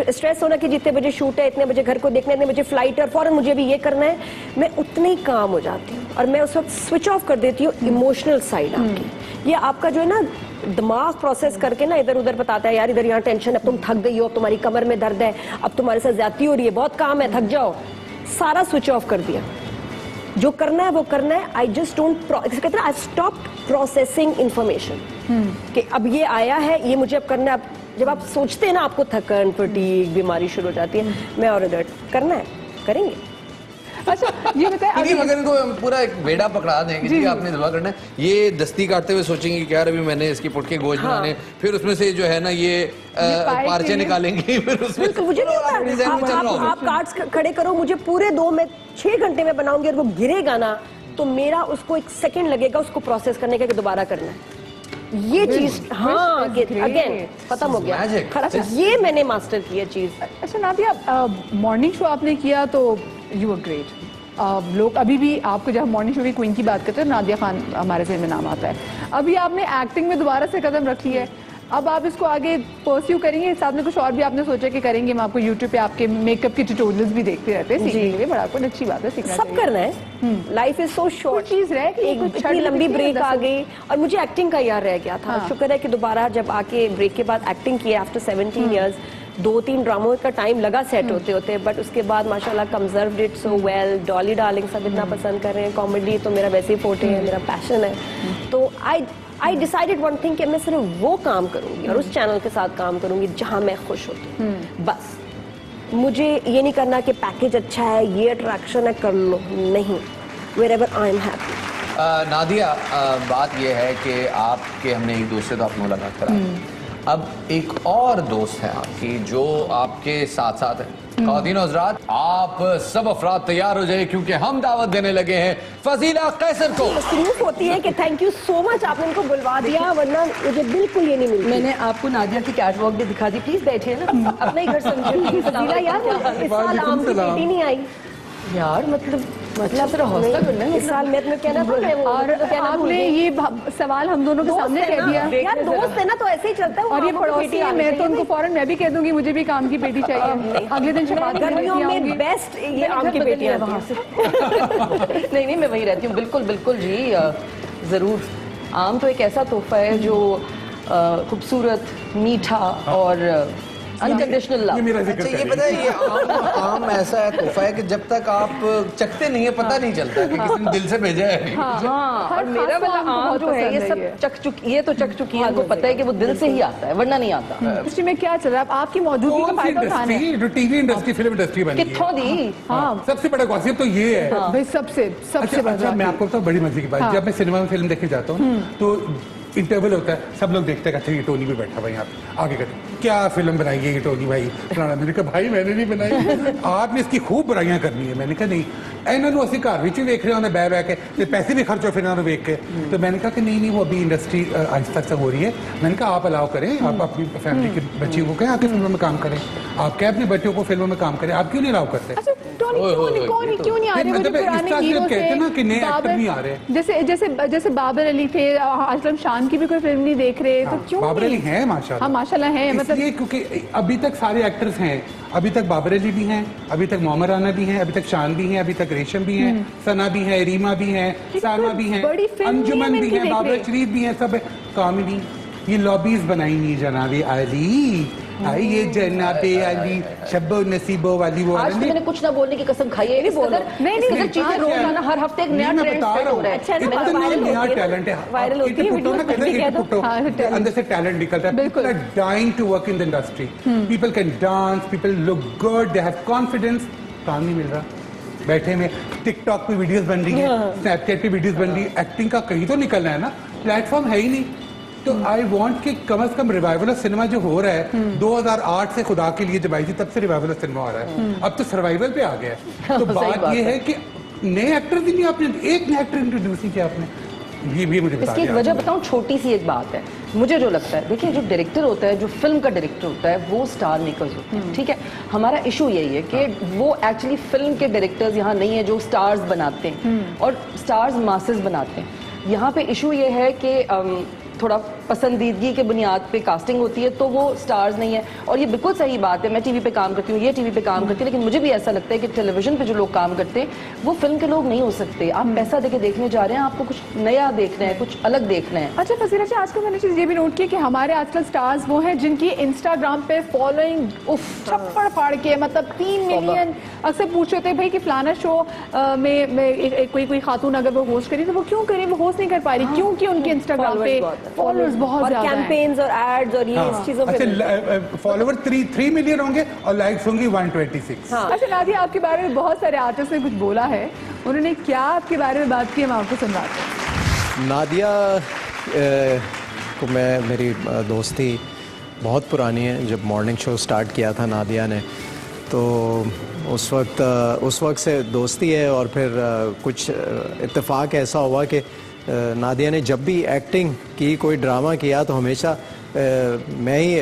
[SPEAKER 9] स्ट्रेस होना कि जितने बजे शूट है, इतने बजे घर को देखना है, इतने बजे फ्लाइट है और फौरन मुझे भी ये करना है, मैं उतने ही काम हो जाती हूँ और मैं उस वक्त स्विच ऑफ कर देती हूँ इमोशनल साइड आपकी। ये आपका जो है ना दिमाग प्रोसेस करके ना इधर उधर बताता है, यार इधर यहाँ टेंशन, अब तुम थक गई हो, अब तुम्हारी कमर में दर्द है, अब तुम्हारे साथ ज्यादती हो रही है, बहुत काम है, थक जाओ। सारा स्विच ऑफ कर दिया, जो करना है वो करना है। आई जस्ट डोंट, कहते हैं आई स्टॉप प्रोसेसिंग इंफॉर्मेशन कि अब ये आया है, ये मुझे अब करना है। जब आप सोचते हैं ना आपको थकन, फटीग, बीमारी शुरू हो जाती है, मैं और इधर करना है, करेंगे।
[SPEAKER 2] अच्छा ये बताएं,
[SPEAKER 1] मगर इनको पूरा एक बेड़ा पकड़ा दें कि जी आपने दुआ करना है। ये दस्ती काटते हुए सोचेंगे कि यार अभी मैंने इसकी पुटके गोश्त बनाने, फिर उसमें से जो है ना ये पार्चे निकालेंगे, फिर उसमें
[SPEAKER 9] मुझे आप कार्ड्स खड़े करो, मुझे पूरे 6 घंटे में बनाऊंगी और वो गिरेगा ना तो मेरा उसको 1 सेकंड लगेगा उसको प्रोसेस करने का कि दोबारा करना है ये चीज। हाँ, अगेन खत्म हो गया, ये मैंने मास्टर किया चीज।
[SPEAKER 2] अच्छा नादिया, मॉर्निंग शो आपने किया तो यू वर ग्रेट। लोग अभी भी आपको, जब मॉर्निंग शो की क्वीन की बात करते हैं, नादिया खान हमारे ज़हन में नाम आता है। अभी आपने एक्टिंग में दोबारा से कदम रखी है, अब आप इसको आगे परस्यू करेंगे, साथ में कुछ और भी आपने सोचा कि करेंगे? हम आपको यूट्यूब पे आपके मेकअप के ट्यूटोरियल्स भी देखते रहते हैं सीखने के लिए, बड़ा कोई अच्छी बात है, सीखना
[SPEAKER 9] सब करना है। लाइफ इज सो शॉर्ट,
[SPEAKER 2] चीज रह गई,
[SPEAKER 9] इतनी लंबी ब्रेक आ गई और मुझे एक्टिंग का यार रह गया था। शुक्र है कि दोबारा जब आके ब्रेक के बाद एक्टिंग की आफ्टर 17 ईयर्स। 2-3 ड्रामों का टाइम लगा सेट होते होते, बट उसके बाद माशाल्लाह conserved it so well. Dolly darling सब इतना पसंद कर रहे हैं, कॉमेडी तो मेरा वैसे ही फोटे है, मेरा पैशन है। तो आई डिसाइडेड वन थिंग कि मैं सिर्फ वो काम करूंगी और उस चैनल के साथ काम करूंगी जहां मैं खुश होती हूँ। बस मुझे ये नहीं करना कि पैकेज अच्छा है, ये अट्रैक्शन है, कर लो, नहीं, wherever I am happy।
[SPEAKER 1] Nadia, बात ये है कि आपके, हमने एक दोस्त से तो आप मुलाकात करा, अब एक और दोस्त है आपकी जो आपके साथ साथ है। ख़वातीन हज़रात, आप सब अफराद तैयार हो जाए क्योंकि हम दावत देने लगे हैं फजीला कैसर को।
[SPEAKER 9] तकलीफ होती है कि थैंक यू सो मच आपने इनको बुलवा दिया, वरना मुझे बिल्कुल ये नहीं मिलती।
[SPEAKER 8] मैंने आपको नादिया की कैटवॉक भी दिखा दी, प्लीज बैठिए ना, अपना ही घर समझिए।
[SPEAKER 9] फजीला यार, इस साल आम की बेटी नहीं आई
[SPEAKER 8] यार, मतलब जरा हौसला करना है।
[SPEAKER 9] इस साल मैं तुम्हें कहना था,
[SPEAKER 2] और आपने ये सवाल हम दोनों के सामने कह दिया।
[SPEAKER 9] यार दोस्त है ना तो ऐसे ही चलता है।
[SPEAKER 2] और ये पड़ोसी है, मैं तो उनको फौरन मैं भी कह दूंगी मुझे भी काम की बेटी चाहिए। अगले दिन
[SPEAKER 9] गर्मियों में बेस्ट ये आम की बेटी है वहाँ से।
[SPEAKER 8] नहीं, मैं वही रहती हूँ। बिल्कुल बिल्कुल जी, जरूर। आम तो एक ऐसा तोहफा है जो खूबसूरत, मीठा और अनकंडीशनल
[SPEAKER 10] ये
[SPEAKER 8] लव।
[SPEAKER 10] मेरा जिक्र
[SPEAKER 1] अच्छा ये
[SPEAKER 10] करें।
[SPEAKER 1] पता है ये आम ऐसा है तोहफा है कि जब तक आप चखते नहीं है पता नहीं चलता कि किसी ने दिल से भेजा है।
[SPEAKER 8] हाँ,
[SPEAKER 2] हर
[SPEAKER 8] और मेरा
[SPEAKER 2] खास
[SPEAKER 8] वाला
[SPEAKER 2] आम
[SPEAKER 8] आम
[SPEAKER 2] बहुत
[SPEAKER 8] जो है ये
[SPEAKER 2] पसंद है ये।
[SPEAKER 8] सब चख चुकी, ये तो चख चुकी है, उनको पता है कि वो दिल से ही आता है वरना नहीं आता।
[SPEAKER 2] इंडस्ट्री में क्या चल रहा है? आपकी मौजूदगी का
[SPEAKER 10] कौन सी
[SPEAKER 2] फायदा उठाना है।
[SPEAKER 10] इंडस्ट्री? जो टीवी इंडस्ट्री, फिल्म इंडस्ट्री बन गई है।
[SPEAKER 8] कित्थों दी?
[SPEAKER 2] हाँ
[SPEAKER 10] सबसे बड़ा गॉसिप तो ये है।
[SPEAKER 2] भाई सबसे
[SPEAKER 10] अच्छा,
[SPEAKER 2] बड़ा
[SPEAKER 10] मैं आपको बताऊं बड़ी मजे की बात,
[SPEAKER 2] हाँ।
[SPEAKER 10] जब मैं सिनेमा में फिल्म देखने जाता हूँ तो इंटरवल होता है, सब लोग देखते हैं अच्छा ये टोनी भी बैठा भाई यहाँ पे, आगे करते क्या फिल्म बनाई है ये टोनी भाई फलाना। मैंने कहा भाई मैंने नहीं बनाई, आपने इसकी खूब बुराइयां करनी है। मैंने कहा नहीं इन्होंने उसी घर विच देख रहे होने बह के ते पैसे भी खर्चो फिर इन्होंने देख के। तो मैंने कहा कि नहीं वो अभी इंडस्ट्री आहिस्ता आहिस्ता हो रही है। मैंने कहा आप अलाउ करें, आप अपनी फैमिली के बच्चियों को कहें आके फिल्मों में काम करें, आप क्या अपने बच्चों को फिल्मों में काम करें, आप क्यों नहीं अलाउ करते?
[SPEAKER 2] अच्छा टोनी क्यों नहीं आ रहे? वो जो
[SPEAKER 10] मतलब
[SPEAKER 2] पुराने
[SPEAKER 10] इसका
[SPEAKER 2] हीरो
[SPEAKER 10] कहते हैं ना कि नए
[SPEAKER 2] थे,
[SPEAKER 10] एक्टर नहीं आ रहे।
[SPEAKER 2] जैसे जैसे जैसे बाबर अली थे, असलम शान की भी कोई फिल्म नहीं देख रहे, तो क्यों
[SPEAKER 10] बाबर अली
[SPEAKER 2] नहीं?
[SPEAKER 10] हैं माशाल्लाह।
[SPEAKER 2] हाँ माशाल्लाह है, मतलब
[SPEAKER 10] इसलिए क्योंकि अभी तक सारे एक्टर्स हैं, अभी तक बाबर अली भी हैं, अभी तक मोहम्मद राना भी हैं, अभी तक शान भी हैं, अभी तक रेशम भी हैं, सना भी है, रीमा भी हैं, सामा भी हैं,
[SPEAKER 2] बड़ी फिल्म नहीं
[SPEAKER 10] अंजुमन
[SPEAKER 2] है
[SPEAKER 10] भी
[SPEAKER 2] इनकी
[SPEAKER 10] हैं,
[SPEAKER 2] देख
[SPEAKER 10] बाबर
[SPEAKER 2] रहे।
[SPEAKER 10] शरीफ भी हैं, सब है। काम ही नहीं, ये लॉबीज बनाई नहीं जनाबे अली, आई ये जनाबे अली शब्बो नसीबो वाली वो
[SPEAKER 8] आज तो मैंने कुछ ना बोलने की कसम खाई है।
[SPEAKER 2] नहीं,
[SPEAKER 8] चीजें
[SPEAKER 2] आज
[SPEAKER 8] रोजाना हर हफ्ते एक नया
[SPEAKER 10] मैं
[SPEAKER 8] ट्रेंड
[SPEAKER 10] बता
[SPEAKER 8] सेट
[SPEAKER 10] रहा
[SPEAKER 8] हो
[SPEAKER 10] हूँ,
[SPEAKER 8] रहा है।
[SPEAKER 9] अच्छा,
[SPEAKER 10] इतना
[SPEAKER 9] वायरल
[SPEAKER 10] नया
[SPEAKER 9] होती है ना,
[SPEAKER 10] टैलेंट है,
[SPEAKER 9] वायरल होती है,
[SPEAKER 10] पुट्टो ना
[SPEAKER 9] वीडियोस
[SPEAKER 10] कहते
[SPEAKER 9] बनती
[SPEAKER 10] हैं
[SPEAKER 9] है तो।
[SPEAKER 10] पुट्टो,
[SPEAKER 2] हाँ, talent।
[SPEAKER 10] अंदर से टैलेंट निकलता है।
[SPEAKER 2] बिल्कुल।
[SPEAKER 10] People are dying to work in the industry. People can dance, people look good, they have confidence. काम नहीं मिल रहा, बैठे में टिकटॉक पे वीडियोस बन रही है, स्नैपचैट पे वीडियोस बन रही है, एक्टिंग का कहीं तो निकलना है ना, प्लेटफॉर्म है ही नहीं। तो आई वांट कि कम से कम रिवाइवल ऑफ सिनेमा जो हो रहा है 2008 से खुदा के लिए जब आई थी तब से रिवाइवल ऑफ सिनेमा हो रहा है, अब तो सर्वाइवल पे आ गया है। तो
[SPEAKER 8] सही
[SPEAKER 10] बात
[SPEAKER 8] बात
[SPEAKER 10] ये
[SPEAKER 8] है।
[SPEAKER 10] है कि नए एक्टर भी नहीं, आपने एक नया एक्टर इंट्रोड्यूस नहीं किया आपने, ये भी मुझे बता
[SPEAKER 8] इसकी एक
[SPEAKER 10] दिया
[SPEAKER 8] वजह
[SPEAKER 10] आपने।
[SPEAKER 8] बताऊं, छोटी सी एक बात है मुझे जो लगता है। देखिए जो डायरेक्टर होता है, जो फिल्म का डायरेक्टर होता है, वो स्टार मेकर्स होते हैं, ठीक है। हमारा इशू यही है कि वो एक्चुअली फिल्म के डायरेक्टर्स यहाँ नहीं है जो स्टार्स बनाते हैं और स्टार्स मासेस बनाते हैं। यहाँ पे इशू ये है कि थोड़ा पसंदीदगी के बुनियाद पे कास्टिंग होती है, तो वो स्टार्स नहीं है। और ये बिल्कुल सही बात है, मैं टीवी पे काम करती हूँ, ये टीवी पे काम करती है, लेकिन मुझे भी ऐसा लगता है कि टेलीविजन पे जो लोग काम करते हैं वो फिल्म के लोग नहीं हो सकते। आप पैसा देके देखने जा रहे हैं, आपको कुछ नया देखना है, कुछ अलग देखना है।
[SPEAKER 2] अच्छा फसीला जी, आजकल मैंने चीज ये भी नोट की कि हमारे आजकल स्टार्स वो हैं जिनकी इंस्टाग्राम पे फॉलोइंग उफ छप्पड़ फाड़ के, मतलब 3 मिलियन। अक्सर पूछ रहे थे भाई कि फलाना शो में कोई खातून अगर वो होस्ट करी तो वो क्यों करे, वो होस्ट नहीं कर पा रही, क्योंकि उनके इंस्टाग्राम पे फॉलोअर्स बहुत
[SPEAKER 9] और
[SPEAKER 2] ज्यादा हैं।
[SPEAKER 9] कैंपेन्स और एड्स और ये इस चीजों पे
[SPEAKER 10] अच्छा फॉलोवर 3 मिलियन होंगे और लाइक्स होंगी 126।
[SPEAKER 2] अच्छा नादिया, आपके बारे में बहुत सारे आर्टिस्ट ने कुछ बोला है, उन्होंने क्या आपके बारे में बात की, हम आपको सुनवाते हैं।
[SPEAKER 11] नादिया को मेरी दोस्ती बहुत पुरानी है। जब मॉर्निंग शो स्टार्ट किया था नादिया ने, तो उस वक्त से दोस्ती है। और फिर कुछ इत्तेफाक ऐसा हुआ कि नादिया ने जब भी एक्टिंग की, कोई ड्रामा किया, तो हमेशा मैं ही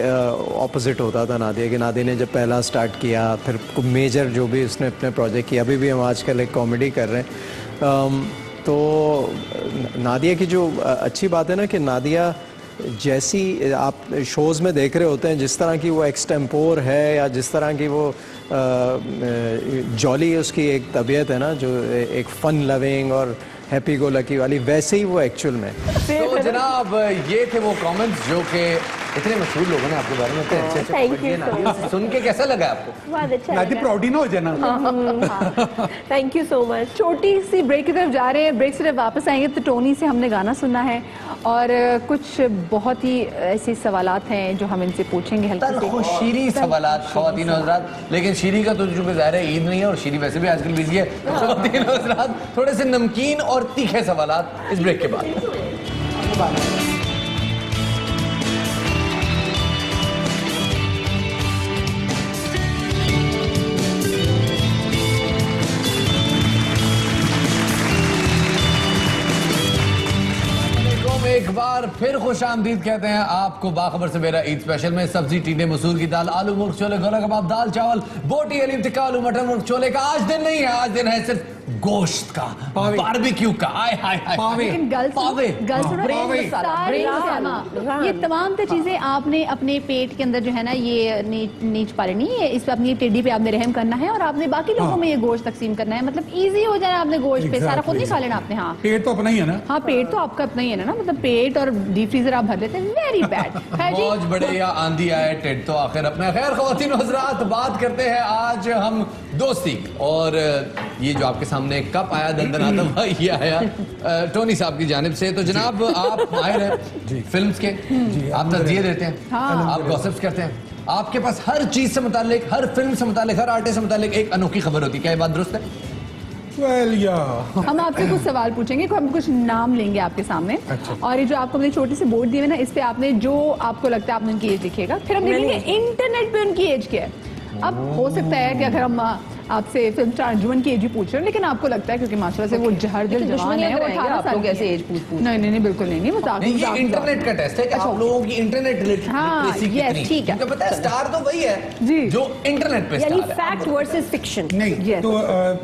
[SPEAKER 11] ऑपोजिट होता था नादिया के। नादिया ने जब पहला स्टार्ट किया, फिर मेजर जो भी उसने अपने प्रोजेक्ट किया, अभी भी हम आजकल एक कॉमेडी कर रहे हैं। तो नादिया की जो अच्छी बात है ना कि नादिया जैसी आप शोज़ में देख रहे होते हैं, जिस तरह की वो एक्सटेम्पोर है या जिस तरह की वो जॉली उसकी एक तबीयत है ना, जो एक फन लविंग और हैप्पी गो लकी वाली, वैसे ही वो एक्चुअल में।
[SPEAKER 1] तो जनाब ये थे वो कमेंट्स जो कि इतने मशहूर लोगों ने आपके बारे में इतने अच्छे
[SPEAKER 9] Thank
[SPEAKER 1] अच्छे
[SPEAKER 9] you so much.
[SPEAKER 1] सुन के कैसा लगा आपको?
[SPEAKER 9] बहुत अच्छा
[SPEAKER 10] नादिया प्राउड ना हो जाना।
[SPEAKER 9] Thank you so much.
[SPEAKER 2] छोटी सी ब्रेक की तरफ जा रहे हैं, ब्रेक से जब वापस आएंगे तो टोनी से हमने गाना सुनना है और कुछ बहुत ही ऐसे सवालात हैं जो हम इनसे पूछेंगे हल्के से।
[SPEAKER 1] शीरी सवालात ख्वातीन हज़रात, लेकिन शीरी का तो चूंकि ज़ाहिर है ईद नहीं है और शीरी वैसे भी आजकल बिजी है। ख्वातीन हज़रात, थोड़े से नमकीन और तीखे सवालात इस ब्रेक के बाद। एक बार फिर खुश आमदीद कहते हैं आपको बाखबर से मेरा ईद स्पेशल में। सब्जी, टींडे, मसूर की दाल, आलू मुर्ग छोले, गोला कबाब, दाल चावल, बोटी, हलीम टिक्का, आलू मटर मुर्ग छोले का आज दिन नहीं है, आज दिन है सिर्फ गोश्त का, बारबेक्यू का। आय हाय हाय
[SPEAKER 2] लेकिन ये तमाम तो चीजें आपने अपने पेट के अंदर जो है ना ये नीच पालनी है, इस पे अपनी टेडी पे आपने रहम करना है और आपने बाकी लोगों में ये गोश्त तकसीम करना है। मतलब इजी हो जाए आपने गोश्त पे, सारा खुद नहीं खा लेना आपने। हाँ
[SPEAKER 10] पेट तो अपना ही है ना।
[SPEAKER 2] हाँ पेट तो आपका अपना ही है ना, मतलब पेट और डीप फ्रीजर आप भर लेते हैं, वेरी बैड।
[SPEAKER 1] मौज बड़े या आंधी आए टेड तो आखिर अपने। खैर ख्वातीन व हज़रात, बात करते हैं आज हम दोस्ती, और ये जो आपके सामने कप आया दंदनाता हुआ ये आया टोनी साहब की जानिब से। तो जनाब आप माहिर हैं फिल्म्स के, आप तज़किये देते हैं, आप गॉसिप्स करते हैं, आपके पास हर चीज से मुतालिक, हर फिल्म से मुतालिक, हर आर्टिस्ट से मुतालिक एक अनोखी खबर होती है, क्या ये बात दुरुस्त है?
[SPEAKER 2] हम आपसे कुछ सवाल पूछेंगे, हम कुछ नाम लेंगे आपके सामने, और ये जो आपको अपने छोटी सी बोर्ड दी है ना, इस पे आपने जो आपको लगता है आपने उनकी एज लिखिएगा, फिर हम देखेंगे इंटरनेट पे उनकी एज क्या है। अब हो सकता है कि अगर हम आपसे फिल्म स्टार अंजुमन की एज ही पूछ रहे हैं, लेकिन आपको लगता है क्योंकि माशाल्लाह से वो जहर दिल जवान है, वो 18 साल की
[SPEAKER 8] कैसे
[SPEAKER 2] है।
[SPEAKER 8] एज पूछ
[SPEAKER 2] नहीं बिल्कुल नहीं,
[SPEAKER 1] ये इंटरनेट का टेस्ट है कि आप लोगों की इंटरनेट लिटरेसी कितनी है।
[SPEAKER 2] ठीक है,
[SPEAKER 1] क्योंकि पता है स्टार तो वही है
[SPEAKER 2] जी
[SPEAKER 1] जो इंटरनेट पे
[SPEAKER 9] यानी
[SPEAKER 1] स्टार है।
[SPEAKER 9] Fact versus fiction.
[SPEAKER 10] नहीं तो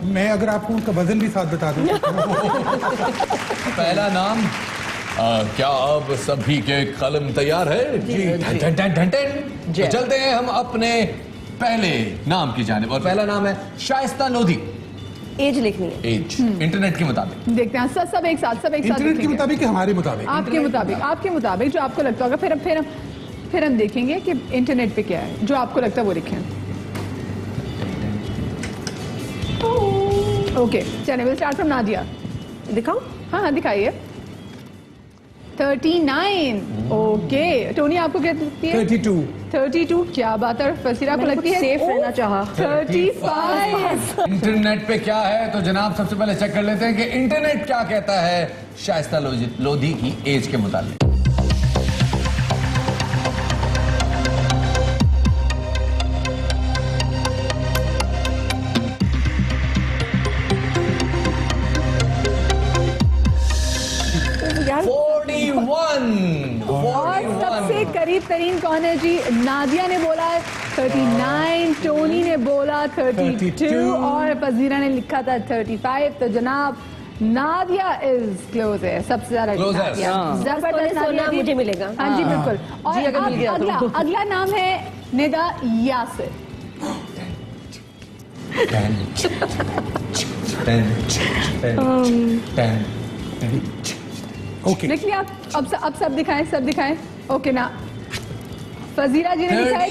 [SPEAKER 10] मैं अगर आपको उनका वजन भी साथ बता दूं
[SPEAKER 1] पहला नाम क्या अब सभी के कलम तैयार है? जी। चलते हैं हम अपने पहले नाम की जानिब, और पहला नाम है शाइस्ता लोधी।
[SPEAKER 9] एज लिखनी है,
[SPEAKER 1] एज इंटरनेट के मुताबिक।
[SPEAKER 2] देखते हैं सब एक साथ
[SPEAKER 10] इंटरनेट के
[SPEAKER 2] लिखेंगे।
[SPEAKER 10] मुताबिक कि हमारे मुताबिक?
[SPEAKER 2] आपके मुताबिक जो आपको लगता होगा, फिर हम देखेंगे कि इंटरनेट पे क्या है, जो आपको लगता है वो लिखें। ओके चलिए, विल स्टार्ट फ्रॉम नादिया।
[SPEAKER 9] दिखाओ।
[SPEAKER 2] हाँ दिखाइए। 39। ओके टोनी आपको क्या लगती है? 32। क्या बात है। फसीरा को लगती है
[SPEAKER 9] सेफ रहना चाहा।
[SPEAKER 2] 35।
[SPEAKER 1] इंटरनेट पे क्या है, तो जनाब सबसे पहले चेक कर लेते हैं कि इंटरनेट क्या कहता है शाइस्ता लोधी की एज के मुताबिक।
[SPEAKER 2] और सबसे करीब तरीन कौन है जी? नादिया ने बोला 39, टोनी ने बोला 32 और फजीरा ने लिखा था 35। तो जनाब नादिया इज क्लोज है, सबसे ज्यादा नादिया। जबरदस्त नादिया जी।
[SPEAKER 9] मुझे मिलेगा।
[SPEAKER 2] हाँ जी बिल्कुल। और
[SPEAKER 8] अगर मिल गया तो।
[SPEAKER 2] अगला नाम है निदा यासिर।
[SPEAKER 1] 10
[SPEAKER 10] ओके
[SPEAKER 2] लिख लिया? अब सब दिखाएं। ओके ना, फजीरा जी ने लिखा है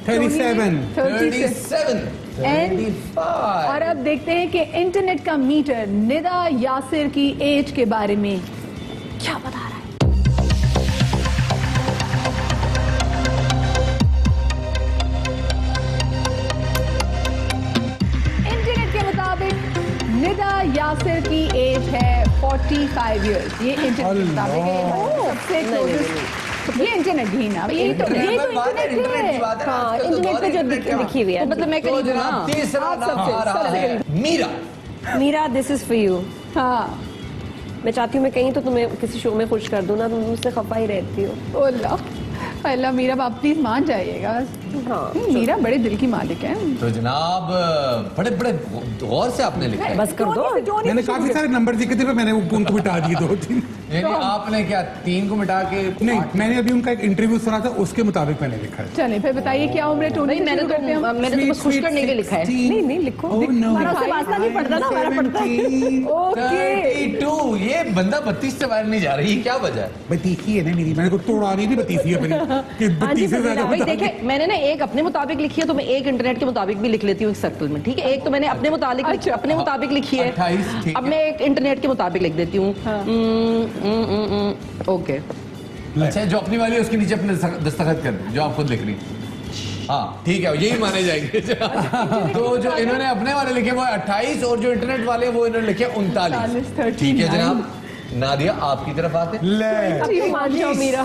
[SPEAKER 10] 37
[SPEAKER 2] और अब देखते हैं कि इंटरनेट का मीटर निदा यासिर की एज के बारे में क्या बता रहा है। इंटरनेट के मुताबिक निदा यासिर की एज है 45 इयर्स। ये इंटरनेट के मुताबिक है। सबसे क्लोजेस्ट ये इंटरनेट ही ना, ये तो इंटरनेट है।
[SPEAKER 9] हाँ इंटरनेट पे जो लिखी हुई है।
[SPEAKER 8] मतलब मैं करीब हूँ ना।
[SPEAKER 1] तीसरा नाम आ रहा है Meera.
[SPEAKER 9] This is for you.
[SPEAKER 2] हाँ
[SPEAKER 9] मैं चाहती हूँ मैं कहीं तो तुम्हें किसी शो में खुश कर दूँ ना, तुम मुझसे खफा ही रहती हो।
[SPEAKER 2] अल्लाह मीरा आप प्लीज मान जाइएगा।
[SPEAKER 9] हाँ
[SPEAKER 2] मीरा बड़े दिल की मालिक है।
[SPEAKER 1] तो जनाब बड़े गौर से आपने लिखा है।
[SPEAKER 9] बस कर दो।
[SPEAKER 10] मैंने काफी सारे नंबर दिखे थे, पर मैंने उनको मिटा दिए 2-3।
[SPEAKER 1] यानी आपने क्या 3 को मिटा के?
[SPEAKER 10] नहीं, मैंने अभी उनका एक इंटरव्यू सुना था, उसके मुताबिक मैंने लिखा है।
[SPEAKER 2] चलिए फिर बताइए क्या उम्र है टोनी?
[SPEAKER 8] मैंने तो बस खुश करने के लिए लिखा है।
[SPEAKER 9] नहीं लिखो। हमारा से वास्ता नहीं पड़ता ना, हमारा पड़ता है।
[SPEAKER 2] ओके
[SPEAKER 1] 32। ये बंदा 32 से बाहर नहीं जा रही, क्या वजह है?
[SPEAKER 10] बतीसी है ना मेरी, मैंने को तोड़ा नहीं थी बतीसी अपनी कि 32 से ज्यादा
[SPEAKER 8] भाई
[SPEAKER 10] बता
[SPEAKER 8] देखे, मैंने ना एक अपने मुताबिक लिखी है, तो मैं एक इंटरनेट के मुताबिक भी लिख लेती हूँ एक सर्कल में, ठीक है। एक तो मैंने अपने मुताबिक लिखी है।
[SPEAKER 1] 28 ठीक
[SPEAKER 8] अब मैं एक इंटरनेट के मुताबिक लिख देती हूँ। ओके
[SPEAKER 1] अच्छा, जो अपनी वाली है उसके नीचे अपने दस्तखत कर दो, जो आप खुद लिख रही। हाँ ठीक है, यही माने जाएंगे। तो जो इन्होंने अपने वाले लिखे वो 28 और जो इंटरनेट वाले वो इन्होंने लिखे 39। ठीक है जनाब। नादिया आपकी तरफ आते हैं।
[SPEAKER 9] मीरा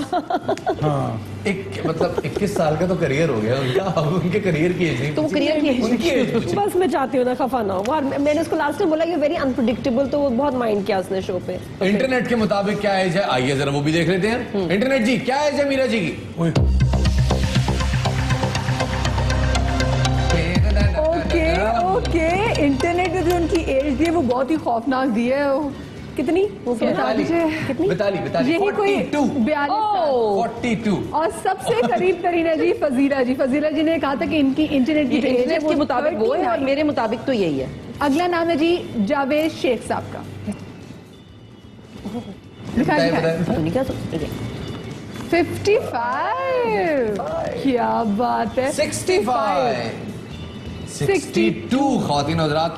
[SPEAKER 3] एक मतलब 21 साल का तो करियर हो गया उनका, अब उनके करियर की एज नहीं
[SPEAKER 8] तो करियर की
[SPEAKER 3] उनकी एज पूछी।
[SPEAKER 9] बस मैं चाहती हूँ ना खफा ना हो। और मैंने उसको लास्ट टाइम बोला ये वेरी अनप्रेडिक्टेबल, तो वो बहुत माइंड किया उसने शो पे।
[SPEAKER 1] इंटरनेट के मुताबिक क्या एज है, आइए जरा वो भी देख लेते हैं। इंटरनेट जी क्या एज है मीरा जी की?
[SPEAKER 2] ओके इंटरनेट में जो उनकी एज दी है वो बहुत ही खौफनाक दी है।
[SPEAKER 9] कितनी?
[SPEAKER 2] बता दीजिए कितनी? यही कोई
[SPEAKER 1] 42।
[SPEAKER 2] और सबसे करीब तरीन है जी फजीला जी। फजीला जी ने कहा था कि इनकी इंटरनेट की जो एज है
[SPEAKER 8] के मुताबिक वो है और मेरे मुताबिक तो यही है।
[SPEAKER 2] अगला नाम है जी जावेद शेख साहब का।
[SPEAKER 1] बताइए बताइए।
[SPEAKER 9] टोनी क्या सोचते थे?
[SPEAKER 2] 55 क्या बात है।
[SPEAKER 1] 65 62 ख्वातीन हज़रात,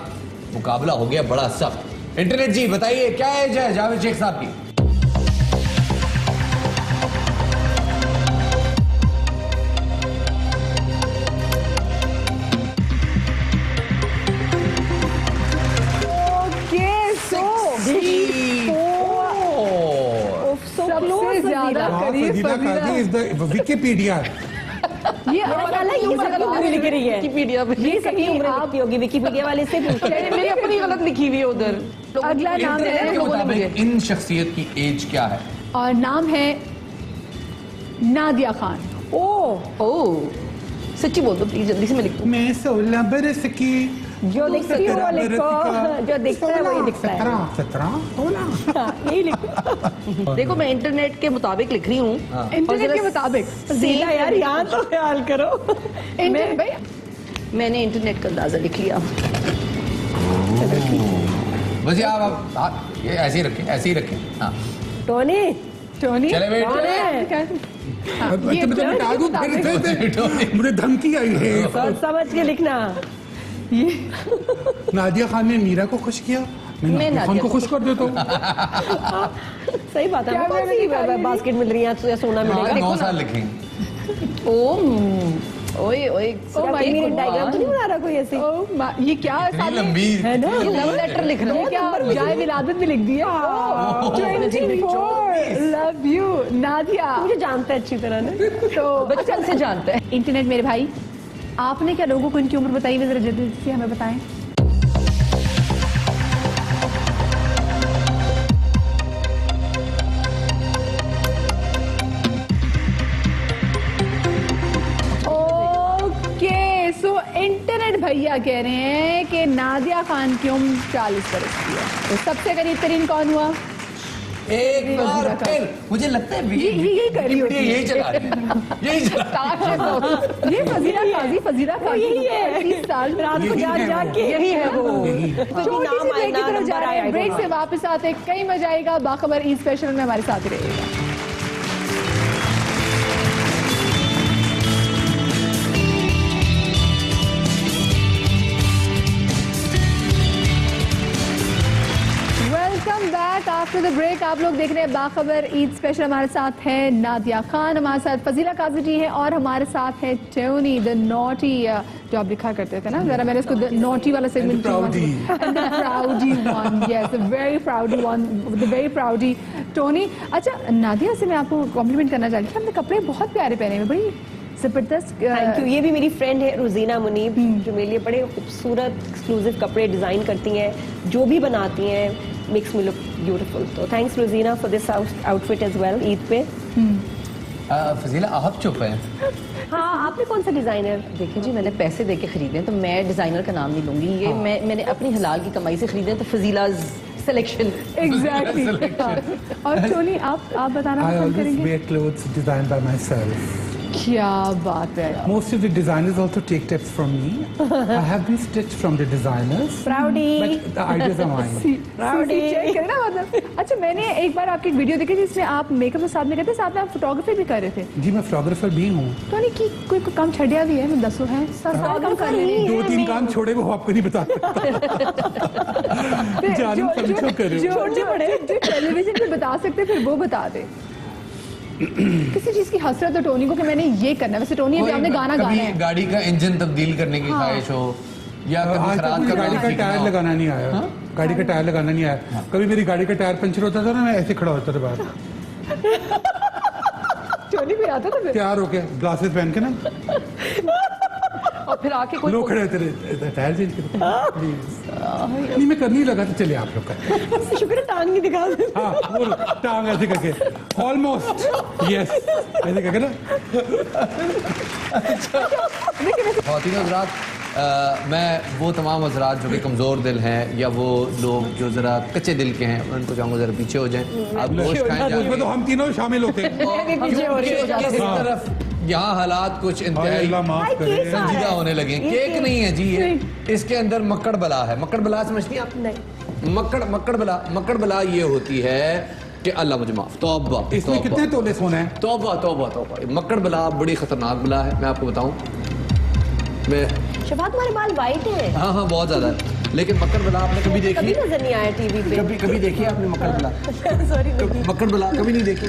[SPEAKER 1] मुकाबला हो गया बड़ा सख्त। इंटरनेट जी बताइए क्या एज है जावेद शेख साहब की?
[SPEAKER 2] सबसे ज्यादा करीब
[SPEAKER 10] फजीला काजी इज द विकिपीडिया।
[SPEAKER 2] ये
[SPEAKER 9] उम्र लिख रही है
[SPEAKER 8] विकिपीडिया पे।
[SPEAKER 9] ये सही उम्र लिखती होगी विकिपीडिया वाले से पूछो।
[SPEAKER 8] मेरी अपनी गलत लिखी हुई है उधर।
[SPEAKER 2] अगला नाम
[SPEAKER 1] इंटरनेट
[SPEAKER 2] है
[SPEAKER 1] के मुताबिक इन शख्सियत की एज क्या है?
[SPEAKER 2] और नाम है नादिया खान।
[SPEAKER 8] ओ सच्ची बोल दो प्लीज, जल्दी से मैं लिख दूं।
[SPEAKER 10] मैं 16 बरस की,
[SPEAKER 9] जो दिखती है वो लिखो, जो दिखता है वही दिखता है।
[SPEAKER 10] 17 16
[SPEAKER 9] यही लिखो।
[SPEAKER 8] देखो मैं इंटरनेट के मुताबिक लिख रही हूँ।
[SPEAKER 2] इंटरनेट के मुताबिक
[SPEAKER 9] सीधा यार यहाँ तो ख्याल करो।
[SPEAKER 2] इंटरनेट भाई
[SPEAKER 8] मैंने इंटरनेट का अंदाजा लिख लिया।
[SPEAKER 1] बस आप ये ऐसे ही रखें, ऐसे ही रखें। हाँ
[SPEAKER 9] टोनी
[SPEAKER 2] टोनी
[SPEAKER 1] चले बेटे।
[SPEAKER 2] ये
[SPEAKER 10] मुझे बता दूं फिर से मुझे धमकी आई है।
[SPEAKER 9] सोच समझ के लिखना।
[SPEAKER 10] नादिया खान ने मीरा को खुश किया, मैं नादिया खान को खुश कर देता हूँ।
[SPEAKER 9] सही बात है।
[SPEAKER 2] क्या
[SPEAKER 9] कौन सी बास्केट मिल रही है या सोना मिलेगा?
[SPEAKER 1] 9 साल लिखेंगे।
[SPEAKER 8] ओए ओए
[SPEAKER 9] मेरे डायग्राम तो नहीं बना रहा कोई ऐसे?
[SPEAKER 2] ये क्या है
[SPEAKER 1] इतनी
[SPEAKER 2] सामने?
[SPEAKER 1] लंबी
[SPEAKER 9] है ना?
[SPEAKER 8] लव लेटर लिख रहा
[SPEAKER 2] ये
[SPEAKER 8] हूँ।
[SPEAKER 2] क्या जाए विलादत में लिख दिया। 24 लव यू नादिया।
[SPEAKER 9] मुझे जानता है अच्छी तरह ने।
[SPEAKER 2] तो
[SPEAKER 8] बचपन से जानते हैं।
[SPEAKER 2] इंटरनेट मेरे भाई, आपने क्या लोगों को इनकी उम्र बताई हुई, जरा जल्दी से हमें बताएं। ओके सो इंटरनेट भैया कह रहे हैं कि नादिया खान की उम्र 40 बरस की है। तो सबसे करीब तरीन कौन हुआ?
[SPEAKER 1] एक बार फिर मुझे लगता है
[SPEAKER 2] यही कर रही होती है।
[SPEAKER 1] यही चला रही है, यही चला रही है।
[SPEAKER 2] ये फजीला काजी
[SPEAKER 9] यही है।
[SPEAKER 2] 30 साल
[SPEAKER 9] रात को जाग जाग के यही है वो।
[SPEAKER 2] छोटी सी ब्रेक की तरफ जा रहे हैं। ब्रेक से वापस आते कई मजा आएगा। बाखबर ईद स्पेशल में हमारे साथ ही रहिएगा। Welcome back after the break. आप लोग देख रहे हैं बाखबर ईद स्पेशल। हमारे साथ है नादिया खान, हमारे साथ फजीला काजी जी है और हमारे साथ है टोनी द नॉटी, जो आप लिखा करते थे ना, जरा मैंने इसको नॉटी वाला segment प्राउडी one, yes the very प्राउडी one, the very प्राउडी Tony. अच्छा नादिया से मैं आपको कॉम्प्लीमेंट करना चाहती हूँ, आपने कपड़े बहुत प्यारे पहने हुए, बड़ी जबरदस्त।
[SPEAKER 9] Thank you. ये भी मेरी फ्रेंड है रोजीना मुनीब, जो मेरे लिए बड़े खूबसूरत एक्सक्लूसिव कपड़े डिजाइन करती हैं, जो भी बनाती हैं मेक्स मी लुक ब्यूटीफुल। तो thanks Rozina for this outfit as well Eid पे।
[SPEAKER 1] फजीला आप चुप हैं।
[SPEAKER 9] हाँ, आपने कौन सा डिजाइनर?
[SPEAKER 8] देखिए जी, मैंने पैसे दे के खरीदे हैं, तो मैं डिजाइनर का नाम नहीं लूंगी। ये मैंने अपनी हलाल की कमाई से खरीदे हैं, तो फजीला सिलेक्शन।
[SPEAKER 2] एग्जैक्टली। और टोनी आप बताना
[SPEAKER 10] I
[SPEAKER 2] पसंद
[SPEAKER 10] always
[SPEAKER 2] करेंगे?
[SPEAKER 10] wear clothes designed by myself.
[SPEAKER 2] क्या बात है।
[SPEAKER 10] Most of the designers also take tips from me. I have been stitched from the designers,
[SPEAKER 9] प्राउडी।
[SPEAKER 10] but the ideas are mine.
[SPEAKER 2] Rowdy। Check करें ना मतलब। अच्छा मैंने एक बार आपकी एक वीडियो देखी जिसमें आप मेकअप के साथ में करते, साथ में आप फोटोग्राफी भी कर रहे थे।
[SPEAKER 10] जी मैं फोटोग्राफर भी हूँ।
[SPEAKER 2] टोनी की कोई काम छड़िया भी है, मैं दसो है सारा काम कर रहे हैं।
[SPEAKER 10] 2-3 काम छोड़े वो आपको नहीं बता सकता। जानू समझो करो।
[SPEAKER 2] जो टेलीविजन पे बता सकते फिर वो बता दे। किसी चीज की हसरत हो टोनी को कि मैंने ये करना है। वैसे टोनी अभी आपने गाना गाना
[SPEAKER 1] कभी
[SPEAKER 2] है।
[SPEAKER 1] गाड़ी का इंजन तब्दील करने की ख्वाहिश हो, या कभी
[SPEAKER 10] आज तक
[SPEAKER 1] खराद
[SPEAKER 10] मुझे
[SPEAKER 1] करना
[SPEAKER 10] गाड़ी का
[SPEAKER 1] सीखना
[SPEAKER 10] टायर
[SPEAKER 1] हो।
[SPEAKER 10] लगाना नहीं आया। गाड़ी का टायर लगाना नहीं आया। कभी मेरी गाड़ी का टायर पंचर होता था ना, मैं ऐसे खड़ा होता था बाहर
[SPEAKER 2] टोनी भी आता था फिर।
[SPEAKER 10] तैयार होके ग्लासेस पहन के ना,
[SPEAKER 8] और फिर आके कोई
[SPEAKER 10] लोग खड़े होते रहे, टायर चेंज कर प्लीज। नहीं मैं करने ही लगा, तो चलिए आप लोग कर।
[SPEAKER 9] शुक्र है टांग नहीं दिखा।
[SPEAKER 10] हाँ वो टांग ऐसे करके ऑलमोस्ट यस ऐसे करके ना।
[SPEAKER 1] ख़वातीन हज़रात, मैं वो तमाम हज़रात जो कि कमज़ोर दिल हैं, या वो लोग जो ज़रा कच्चे दिल के हैं, उनको चाहूँगा ज़रा पीछे हो जाएं। आप गोश्त खाएं
[SPEAKER 10] उसमें तो
[SPEAKER 1] जाके।
[SPEAKER 10] हम तीनों शामिल होते हैं।
[SPEAKER 1] क्योंकि इस तरफ यहाँ हालात कुछ
[SPEAKER 10] हाय
[SPEAKER 1] इंतहाई
[SPEAKER 10] अल्लाह माफ करे।
[SPEAKER 1] संजीदा होने लगे। केक नहीं है जी ये, इसके अंदर मक्कड़ बला है। मक्कड़ बला समझती हैं आप?
[SPEAKER 9] नहीं।
[SPEAKER 1] मक्कड़ बला ये होती है कि अल्लाह मुझे माफ। तौबा
[SPEAKER 10] इसमें कितने तोले सोना है?
[SPEAKER 1] तौबा तौबा तौबा। मक्कड़ बला बड़ी खतरनाक बला है, मैं आपको बताऊं। मैं
[SPEAKER 9] शफात, तुम्हारे बाल वाइट है।
[SPEAKER 1] हाँ हाँ बहुत ज्यादा है, लेकिन मक्कड़ बला आपने कभी देखी?
[SPEAKER 9] कभी नजर नहीं आया टीवी पे।
[SPEAKER 1] कभी देखी है आपने मक्कड़ बला?
[SPEAKER 9] सॉरी
[SPEAKER 1] मक्कड़ बला कभी नहीं देखी?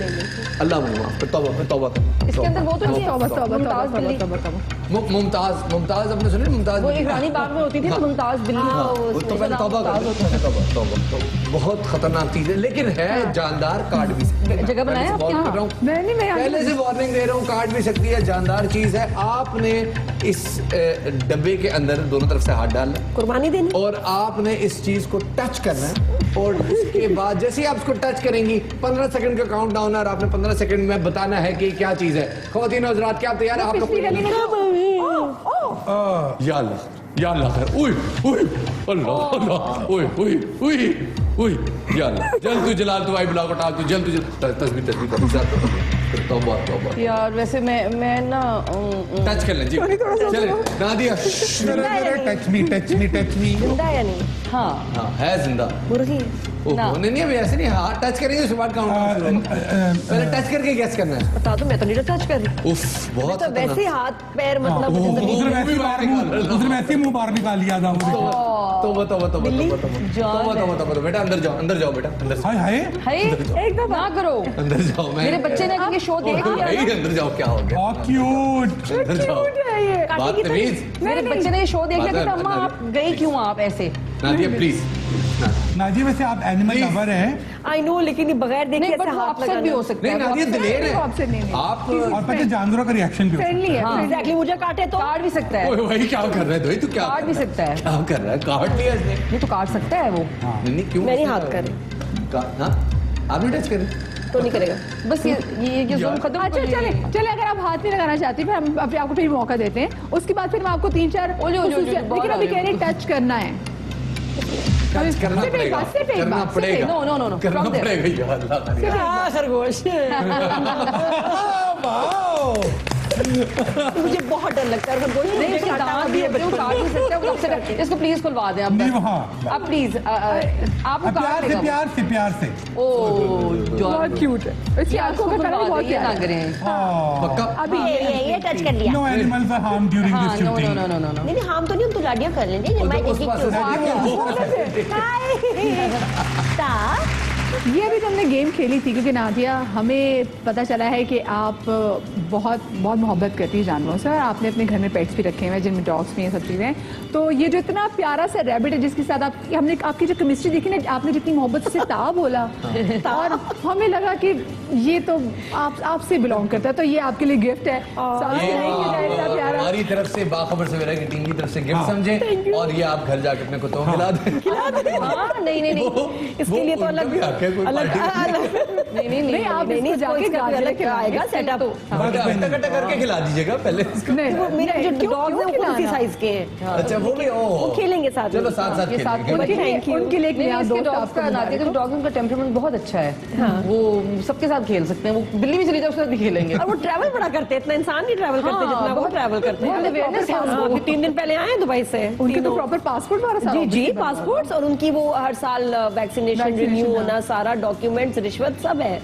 [SPEAKER 1] अल्लाह मुझे माफ। तौबा तौबा।
[SPEAKER 8] इसके अंदर वो तो नहीं है,
[SPEAKER 2] तौबा, तौबा,
[SPEAKER 8] मुमताज
[SPEAKER 2] तौबा,
[SPEAKER 8] बिल्ली।
[SPEAKER 2] तौबा, तौबा।
[SPEAKER 1] मुमताज आपने सुनी? मुमताज
[SPEAKER 8] वो एक रानी बाग में होती थी ना, मुमताज बिल्ली।
[SPEAKER 1] वो तो पहले तौबा कर दो, तौबा। बहुत खतरनाक चीज है, लेकिन है जानदार, काट भी सकती है।
[SPEAKER 8] जगह बनाया आपके यहाँ?
[SPEAKER 2] नहीं मैं
[SPEAKER 1] पहले से वार्निंग दे रहा हूँ, काट भी सकती है, जानदार चीज है। आपने इस डब्बे के अंदर दोनों तरफ से हाथ डालना है
[SPEAKER 9] कुर्बानी देनी,
[SPEAKER 1] और आपने इस चीज को टच करना है, और उसके बाद जैसे ही आप उसको टच करेंगी 15 सेकंड का काउंट डाउन है और आपने 15 सेकंड में बताना है कि क्या चीज है। ख़वातीन और हज़रात, क्या आप तैयार हैं? आप लोग या अल्लाह खैर। उई उई अल्लाह अल्लाह उई उई उई उई या अल्लाह, जल्द तू जलाल तू आई बुला को टाल तू जल्द तू तस्बीह तौबा तौबा।
[SPEAKER 8] यार वैसे मैं ना
[SPEAKER 1] टच कर ले जी, चले नादिया।
[SPEAKER 10] टच मी
[SPEAKER 9] जिंदा है या नहीं?
[SPEAKER 8] हाँ
[SPEAKER 1] हाँ है जिंदा।
[SPEAKER 9] मुर्गी
[SPEAKER 1] ओह नहीं अभी ऐसे नहीं, हाँ टच करेंगे उसके बाद काउंट पहले टच करके गैस करना है।
[SPEAKER 9] बता दो, मैं तो नहीं टच कर रही।
[SPEAKER 1] उफ बहुत
[SPEAKER 9] तो वैसे हाथ पैर मतलब जिंदगी
[SPEAKER 10] उसने वैसे मुंह बाहर निकाल लिया था मुझे।
[SPEAKER 1] तौबा तौबा तौबा तौबा। बेटा अंदर जाओ बेटा, अंदर जाओ।
[SPEAKER 10] हाय
[SPEAKER 8] हाय एकदम ना करो।
[SPEAKER 1] अंदर जाओ।
[SPEAKER 8] मेरे बच्चे ने ये शो देख लिया ना।
[SPEAKER 1] अंदर जाओ, क्या हो गया?
[SPEAKER 10] क्यूट।
[SPEAKER 1] अंदर जाओ। बदतमीज।
[SPEAKER 8] मेरे बच्चे ने ये शो देख लिया था, अम्मा आप गई क्यों आप ऐसे?
[SPEAKER 1] नादिया प्लीज।
[SPEAKER 10] नादिया वैसे आप एनिमल लवर हैं।
[SPEAKER 9] आई नो, लेकिन ये बगैर देखे
[SPEAKER 8] नहीं,
[SPEAKER 9] ऐसे
[SPEAKER 8] but वो
[SPEAKER 9] हाथ
[SPEAKER 8] upset भी हो सकता
[SPEAKER 1] नहीं
[SPEAKER 8] है।
[SPEAKER 1] नादिया दिलेर है
[SPEAKER 2] आपसे नहीं
[SPEAKER 1] आप।
[SPEAKER 10] और पता है जानवरों का रिएक्शन भी होता है।
[SPEAKER 2] फ्रेंडली है।
[SPEAKER 8] हाँ।
[SPEAKER 9] एग्जैक्टली, मुझे काटे तो
[SPEAKER 8] काट भी सकता है,
[SPEAKER 1] ओए भाई क्या कर रहा है भाई, तू क्या
[SPEAKER 8] काट भी सकता है।
[SPEAKER 1] क्या कर रहा है? काट लिया इसने।
[SPEAKER 8] नहीं तो काट सकता है वो।
[SPEAKER 1] नहीं क्यों?
[SPEAKER 9] मैं नहीं हाथ कर
[SPEAKER 1] हाँ आपने टच करे
[SPEAKER 9] तो नहीं करेगा।
[SPEAKER 8] बस ये जुल्म खत्म
[SPEAKER 2] अच्छा
[SPEAKER 8] कर लिए।
[SPEAKER 2] चले अगर आप हाथ नहीं लगाना चाहती फिर हम अपने आपको फिर मौका देते हैं, उसके बाद फिर हम आपको 3-4 लेकिन अभी कह रहे टच करना है।
[SPEAKER 1] टच करना
[SPEAKER 2] सिर्फ एक
[SPEAKER 1] पड़ेगा,
[SPEAKER 2] बात, सिर्फ एक
[SPEAKER 1] करना
[SPEAKER 2] बात,
[SPEAKER 1] पड़ेगा।
[SPEAKER 8] No, no, no, no.
[SPEAKER 1] करना
[SPEAKER 8] From there.
[SPEAKER 1] पड़ेगा या अल्लाह।
[SPEAKER 9] खरगोश मुझे बहुत डर लगता है खरगोश।
[SPEAKER 8] नहीं उसके दांत भी है, बच्चों काट नहीं सकते, वो upset है। इसको प्लीज खुलवा दें आप।
[SPEAKER 10] नहीं वहाँ
[SPEAKER 8] आप प्लीज आपको काट
[SPEAKER 10] प्यार से
[SPEAKER 8] देगा।
[SPEAKER 10] प्यार से
[SPEAKER 8] ओह
[SPEAKER 2] बहुत क्यूट है, इसकी आंखों का कलर बहुत
[SPEAKER 8] ये ना
[SPEAKER 2] प्यारा है।
[SPEAKER 8] करें।
[SPEAKER 1] पक्का।
[SPEAKER 2] अभी
[SPEAKER 9] ये टच कर लिया।
[SPEAKER 10] No animals are harm during
[SPEAKER 8] हाँ
[SPEAKER 10] this
[SPEAKER 8] no no
[SPEAKER 10] shooting.
[SPEAKER 8] No no no no.
[SPEAKER 9] नहीं हम तो नहीं, हम तो गाड़ियाँ कर लेंगे। मैं
[SPEAKER 1] उस पास से
[SPEAKER 2] ये अभी तो हमने गेम खेली थी क्योंकि नादिया हमें पता चला है कि आप बहुत मोहब्बत करती है जानवरों से और आपने अपने घर में पेट्स भी रखे हुए हैं जिनमें डॉग्स भी हैं, सब चीज़ें। तो ये जो इतना प्यारा सा रैबिट है जिसके साथ आप हमने आपकी जो केमिस्ट्री देखी ना, आपने जितनी मोहब्बत से ता बोला और हमें लगा कि ये तो आपसे बिलोंग करता है, तो ये आपके लिए गिफ्ट है। प्यारा
[SPEAKER 1] हमारी तरफ से बाखबर सवेरा की टीम की तरफ से गिफ्ट समझे और ये आप घर जाके अपने कुत्तों को खिला दें।
[SPEAKER 8] हाँ नहीं नहीं नहीं,
[SPEAKER 9] इसके लिए तो अलग
[SPEAKER 2] नहीं आप इसको जाके
[SPEAKER 9] अलग आएगा सेटअप।
[SPEAKER 1] कटा करके खिला दीजिएगा पहले इसको।
[SPEAKER 9] मेरे जो डॉग्स हैं वो उसी साइज के हैं।
[SPEAKER 1] अच्छा वो भी
[SPEAKER 9] वो खेलेंगे साथ में।
[SPEAKER 1] चलो साथ
[SPEAKER 8] ये साथ
[SPEAKER 1] खेलेंगे।
[SPEAKER 2] उनके लिए एक नया दोस्त आपको मिला है।
[SPEAKER 8] डॉग का टेम्परामेंट बहुत अच्छा है, वो सबके साथ खेल सकते हैं। वो बिल्ली भी चली जाए उसके साथ भी खेलेंगे।
[SPEAKER 9] और वो ट्रैवल बड़ा करते हैं, इतना इंसान नहीं ट्रैवल करते
[SPEAKER 8] हाँ,
[SPEAKER 9] जितना वो ट्रैवल करते हैं।
[SPEAKER 8] awareness है उनको।
[SPEAKER 9] अभी 3 दिन पहले आए हैं दुबई से।
[SPEAKER 2] उनके तो प्रॉपर पासपोर्ट वाला सारा
[SPEAKER 9] जी पासपोर्ट्स और उनकी वो हर साल वैक्सीनेशन रिन्यू होना, सारा डॉक्यूमेंट्स, रिश्वत सब है।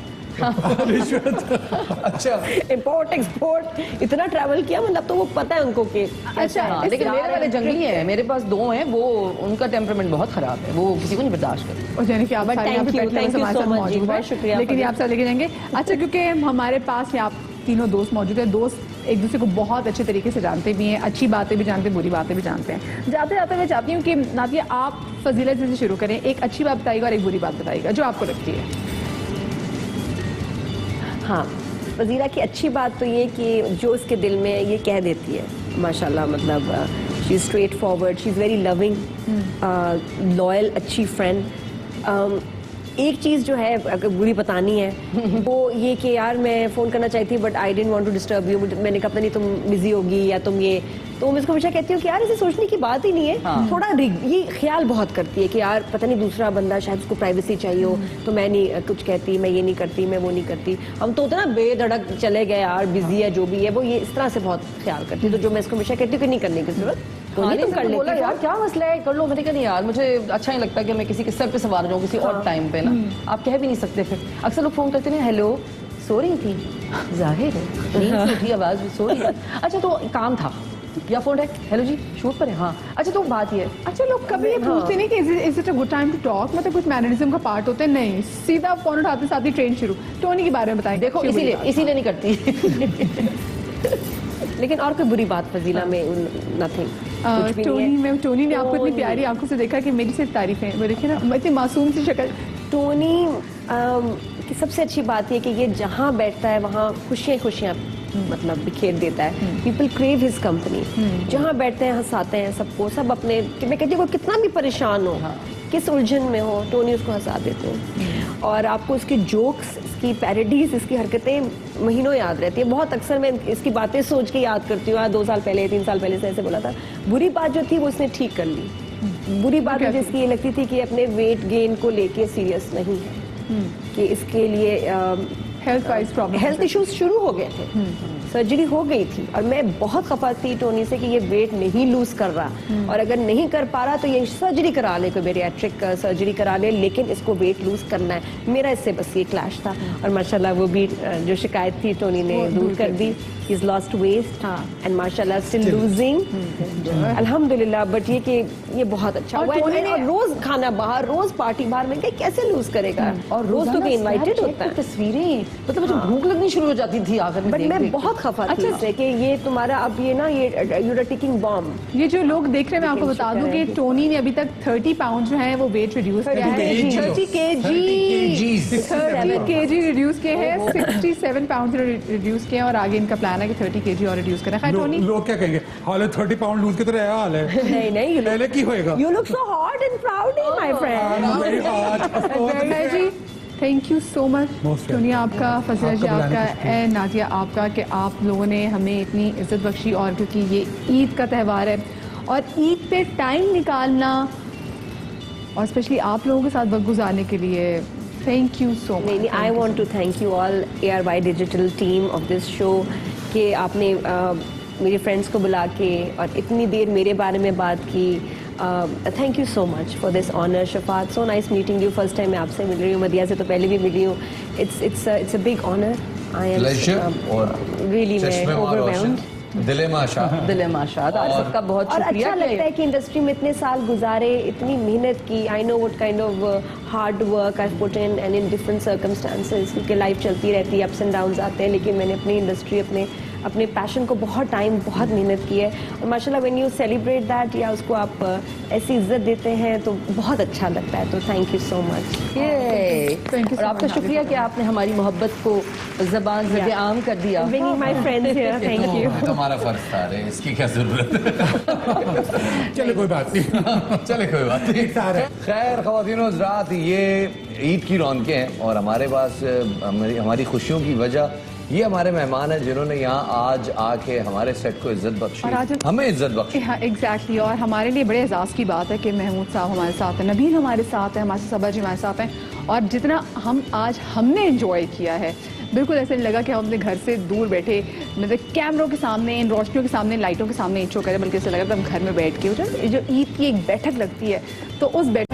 [SPEAKER 1] अच्छा
[SPEAKER 9] इंपोर्ट एक्सपोर्ट इतना ट्रैवल किया, मतलब तो वो पता है उनको कि
[SPEAKER 2] अच्छा,
[SPEAKER 8] हाँ, लेकिन मेरे वाले जंगली हैं, मेरे पास 2 हैं, वो उनका टेम्परामेंट बहुत खराब है, वो किसी को नहीं बर्दाश्त करते।
[SPEAKER 2] और यानी कि आप
[SPEAKER 9] But
[SPEAKER 2] सारे यहाँ पे
[SPEAKER 9] thank you,
[SPEAKER 2] pet lovers
[SPEAKER 9] thank you
[SPEAKER 2] हमारे
[SPEAKER 9] so
[SPEAKER 2] साथ
[SPEAKER 9] much जी,
[SPEAKER 2] मौजूद
[SPEAKER 9] बहुत
[SPEAKER 2] हैं।
[SPEAKER 9] शुक्रिया
[SPEAKER 2] लेकिन ये
[SPEAKER 9] फजल।
[SPEAKER 2] आप सब लेके जाएंगे। अच्छा क्योंकि हमारे पास यहाँ तीनों दोस्त मौजूद हैं, दोस्त एक दूसरे को बहुत अच्छे तरीके से जानते भी हैं, अच्छी बातें भी जानते हैं, बुरी बातें भी जानते हैं। जाते जाते मैं चाहती हूँ कि नादिया आप फजीलत से शुरू करें, एक अच्छी बात बताइएगा और एक बुरी बात बताइएगा जो आपको लगती है।
[SPEAKER 9] हाँ, वज़ीरा की अच्छी बात तो ये कि जो इसके दिल में ये कह देती है माशाल्लाह, मतलब she is straight forward, she is very loving, loyal, अच्छी फ्रेंड। एक चीज़ जो है अगर बुरी बतानी है वो ये कि यार मैं फ़ोन करना चाहती थी but I didn't want to disturb you, मैंने कहा पता नहीं तुम बिजी होगी या तुम ये, तो मैं इसको हमेशा कहती हूँ कि यार इसे सोचने की बात ही नहीं है।
[SPEAKER 8] हाँ।
[SPEAKER 9] थोड़ा ये ख्याल बहुत करती है कि यार पता नहीं दूसरा बंदा शायद उसको प्राइवेसी चाहिए हो, तो मैं नहीं कुछ कहती, मैं ये नहीं करती, मैं वो नहीं करती। हम तो होता ना बेधड़क चले गए यार, बिजी है जो भी है, वो ये इस तरह से बहुत ख्याल करती है। तो जो मैं इसको हमेशा कहती हूँ कि नहीं करने की जरूरत,
[SPEAKER 8] खाने
[SPEAKER 9] तुम
[SPEAKER 8] से
[SPEAKER 9] कर
[SPEAKER 8] तो
[SPEAKER 9] लेती
[SPEAKER 8] बोला
[SPEAKER 9] हो।
[SPEAKER 8] यार क्या मसला है, कर लो। मैंने कहा नहीं यार, मुझे अच्छा नहीं लगता कि मैं किसी के सर पे सवार जाऊँ किसी और टाइम पे ना। आप कह भी नहीं सकते। फिर अक्सर लोग फोन करते हैं, हेलो सो रही थी, जाहिर है नींद से उठी, आवाज भी सो रही है। अच्छा तो काम था या फोन है, हेलो जी शूट पर है, हाँ अच्छा तो बात ये है।
[SPEAKER 2] अच्छा लोग कभी ये पूछते नहीं कि is it a good time to talk, मतलब कुछ मैनरिज्म का पार्ट होता है? नहीं, सीधा फोन उठाते साथ ही ट्रेन शुरू। टोनी के बारे में बताएं।
[SPEAKER 8] देखो इसीलिए नहीं करती।
[SPEAKER 9] लेकिन और कोई बुरी बात फजीला में नथिंग।
[SPEAKER 2] टोनी ने आपको इतनी प्यारी आंखों से देखा कि मेरी सिर्फ तारीफें, वो देखिए ना इतनी मासूम सी शक्ल।
[SPEAKER 9] टोनी की सबसे अच्छी बात ये कि ये जहाँ बैठता है वहाँ खुशियाँ मतलब बिखेर देता है। People crave his company. जहाँ बैठते हैं हंसाते हैं सबको, सब अपने, मैं कहती हूँ कितना भी परेशान हो, किस उलझन में हो, टोनी उसको हंसा देते हैं। और आपको उसके जोक्स, इसकी पैरोडीज, इसकी हरकतें महीनों याद रहती है। बहुत अक्सर मैं इसकी बातें सोच के याद करती हूँ, 2 साल पहले 3 साल पहले से ऐसे बोला था। बुरी बात जो थी वो उसने ठीक कर ली। बुरी बात मुझे इसकी ये लगती थी कि अपने वेट गेन को लेके सीरियस नहीं है, कि इसके लिए हेल्थ इश्यूज शुरू हो गए थे, सर्जरी हो गई थी। और मैं बहुत खफा थी टोनी से कि ये वेट नहीं लूज कर रहा, और अगर नहीं कर पा रहा तो ये सर्जरी करा ले, कोई बेरिएट्रिक सर्जरी करा ले, लेकिन इसको वेट लूज करना है। मेरा इससे बस ये क्लैश था, और माशाल्लाह वो भी जो शिकायत थी टोनी ने दूर कर दी। He's lost weight and माशाल्लाह still losing, अल्हम्दुलिल्लाह। बट ये कि ये बहुत अच्छा हुआ है। और रोज खाना बाहर, रोज पार्टी बाहर में कैसे लूज करेगा? और रोज तो इनवाइटेड होता है।
[SPEAKER 8] तस्वीरें, मतलब मुझे भूख लगनी शुरू हो जाती थी आकर।
[SPEAKER 9] बट मैं बहुत खफा थी इससे कि ये तुम्हारा अब ये ना ये you're a ticking bomb।
[SPEAKER 2] ये जो लोग देख रहे हैं, मैं आपको बता दूं कि टोनी ने अभी तक 30 पाउंड जो है वो वेट रिड्यूस किया है। 30 kg रिड्यूस किए हैं, 67 पाउंड रिड्यूस किए हैं, और आगे इनका प्लान है कि 30 kg और रिड्यूस करना है। टोनी
[SPEAKER 10] लोग क्या कहेंगे, हाल 30 पाउंड लूज की तरह हाल है।
[SPEAKER 9] नहीं
[SPEAKER 10] पहले की होएगा।
[SPEAKER 9] You look so hot and proud, my friend।
[SPEAKER 2] जी thank you so much
[SPEAKER 10] Most
[SPEAKER 2] Tony आपका, फजीला जी
[SPEAKER 10] आपका बुलाने
[SPEAKER 2] आपका,
[SPEAKER 10] का
[SPEAKER 2] नादिया आपका, कि आप लोगों ने हमें इतनी इज्जत बख्शी। और क्योंकि ये ईद का त्यौहार है और ईद पे टाइम निकालना और स्पेशली आप लोगों के साथ वक्त गुजारने के लिए थैंक यू सो मच।
[SPEAKER 9] नहीं, I want to thank you all ARY digital team of this show कि आपने मेरे फ्रेंड्स को बुला के और इतनी देर मेरे बारे में बात की। Thank you so much for this honour. Shafaat, so nice meeting you. First time मैं आपसे मिल रही हूँ, मदिया से तो पहले भी मिली हूँ। It's a big honour. I am really overwhelmed.
[SPEAKER 1] दिले माशा,
[SPEAKER 8] दिले माशा। आज सबका बहुत
[SPEAKER 9] और
[SPEAKER 8] शुक्रिया।
[SPEAKER 9] अच्छा लगता है कि इंडस्ट्री में इतने साल गुजारे, इतनी मेहनत की। I know what kind of hard work I put in and in different circumstances, क्योंकि लाइफ चलती रहती है, अप्स एंड डाउन्स आते हैं। लेकिन मैंने अपनी इंडस्ट्री, अपने पैशन को बहुत टाइम, बहुत मेहनत की है। और माशाल्लाह व्हेन यू सेलिब्रेट दैट या उसको आप ऐसी इज्जत देते हैं तो बहुत अच्छा लगता है। तो thank you so much.
[SPEAKER 2] Thank you
[SPEAKER 8] और
[SPEAKER 2] so
[SPEAKER 8] आपका
[SPEAKER 2] much,
[SPEAKER 8] शुक्रिया कि आपने हमारी मोहब्बत को ज़बान ज़रिए आम कर दिया।
[SPEAKER 9] Bringing my friends here, thank you।
[SPEAKER 1] तो हमारा फर्ज था, अरे इसकी क्या जरूरत है।
[SPEAKER 10] चले कोई बात नहीं।
[SPEAKER 1] चले कोई बात नहीं। खैर ख़वातीनो हज़रात, ये ईद की रौनकें हैं और हमारे पास हमारी खुशियों की वजह ये हमारे मेहमान हैं जिन्होंने यहाँ आज आके हमारे सेट को इज्जत बख्शी, हमें इज्जत बख्शी।
[SPEAKER 2] हाँ एग्जैक्टली। और हमारे लिए बड़े एजाज़ की बात है कि महमूद साहब हमारे साथ हैं, नबील हमारे साथ है, हमारे सबा जी हमारे साथ हैं। और जितना हमने इंजॉय किया है, बिल्कुल ऐसे नहीं लगा कि हम अपने घर से दूर बैठे, मतलब कैमरों के सामने, इन रोशनियों के सामने, लाइटों के सामने एक शो करें, बल्कि ऐसा लगा था हम घर में बैठ के जो ईद की एक बैठक लगती है, तो उस बैठक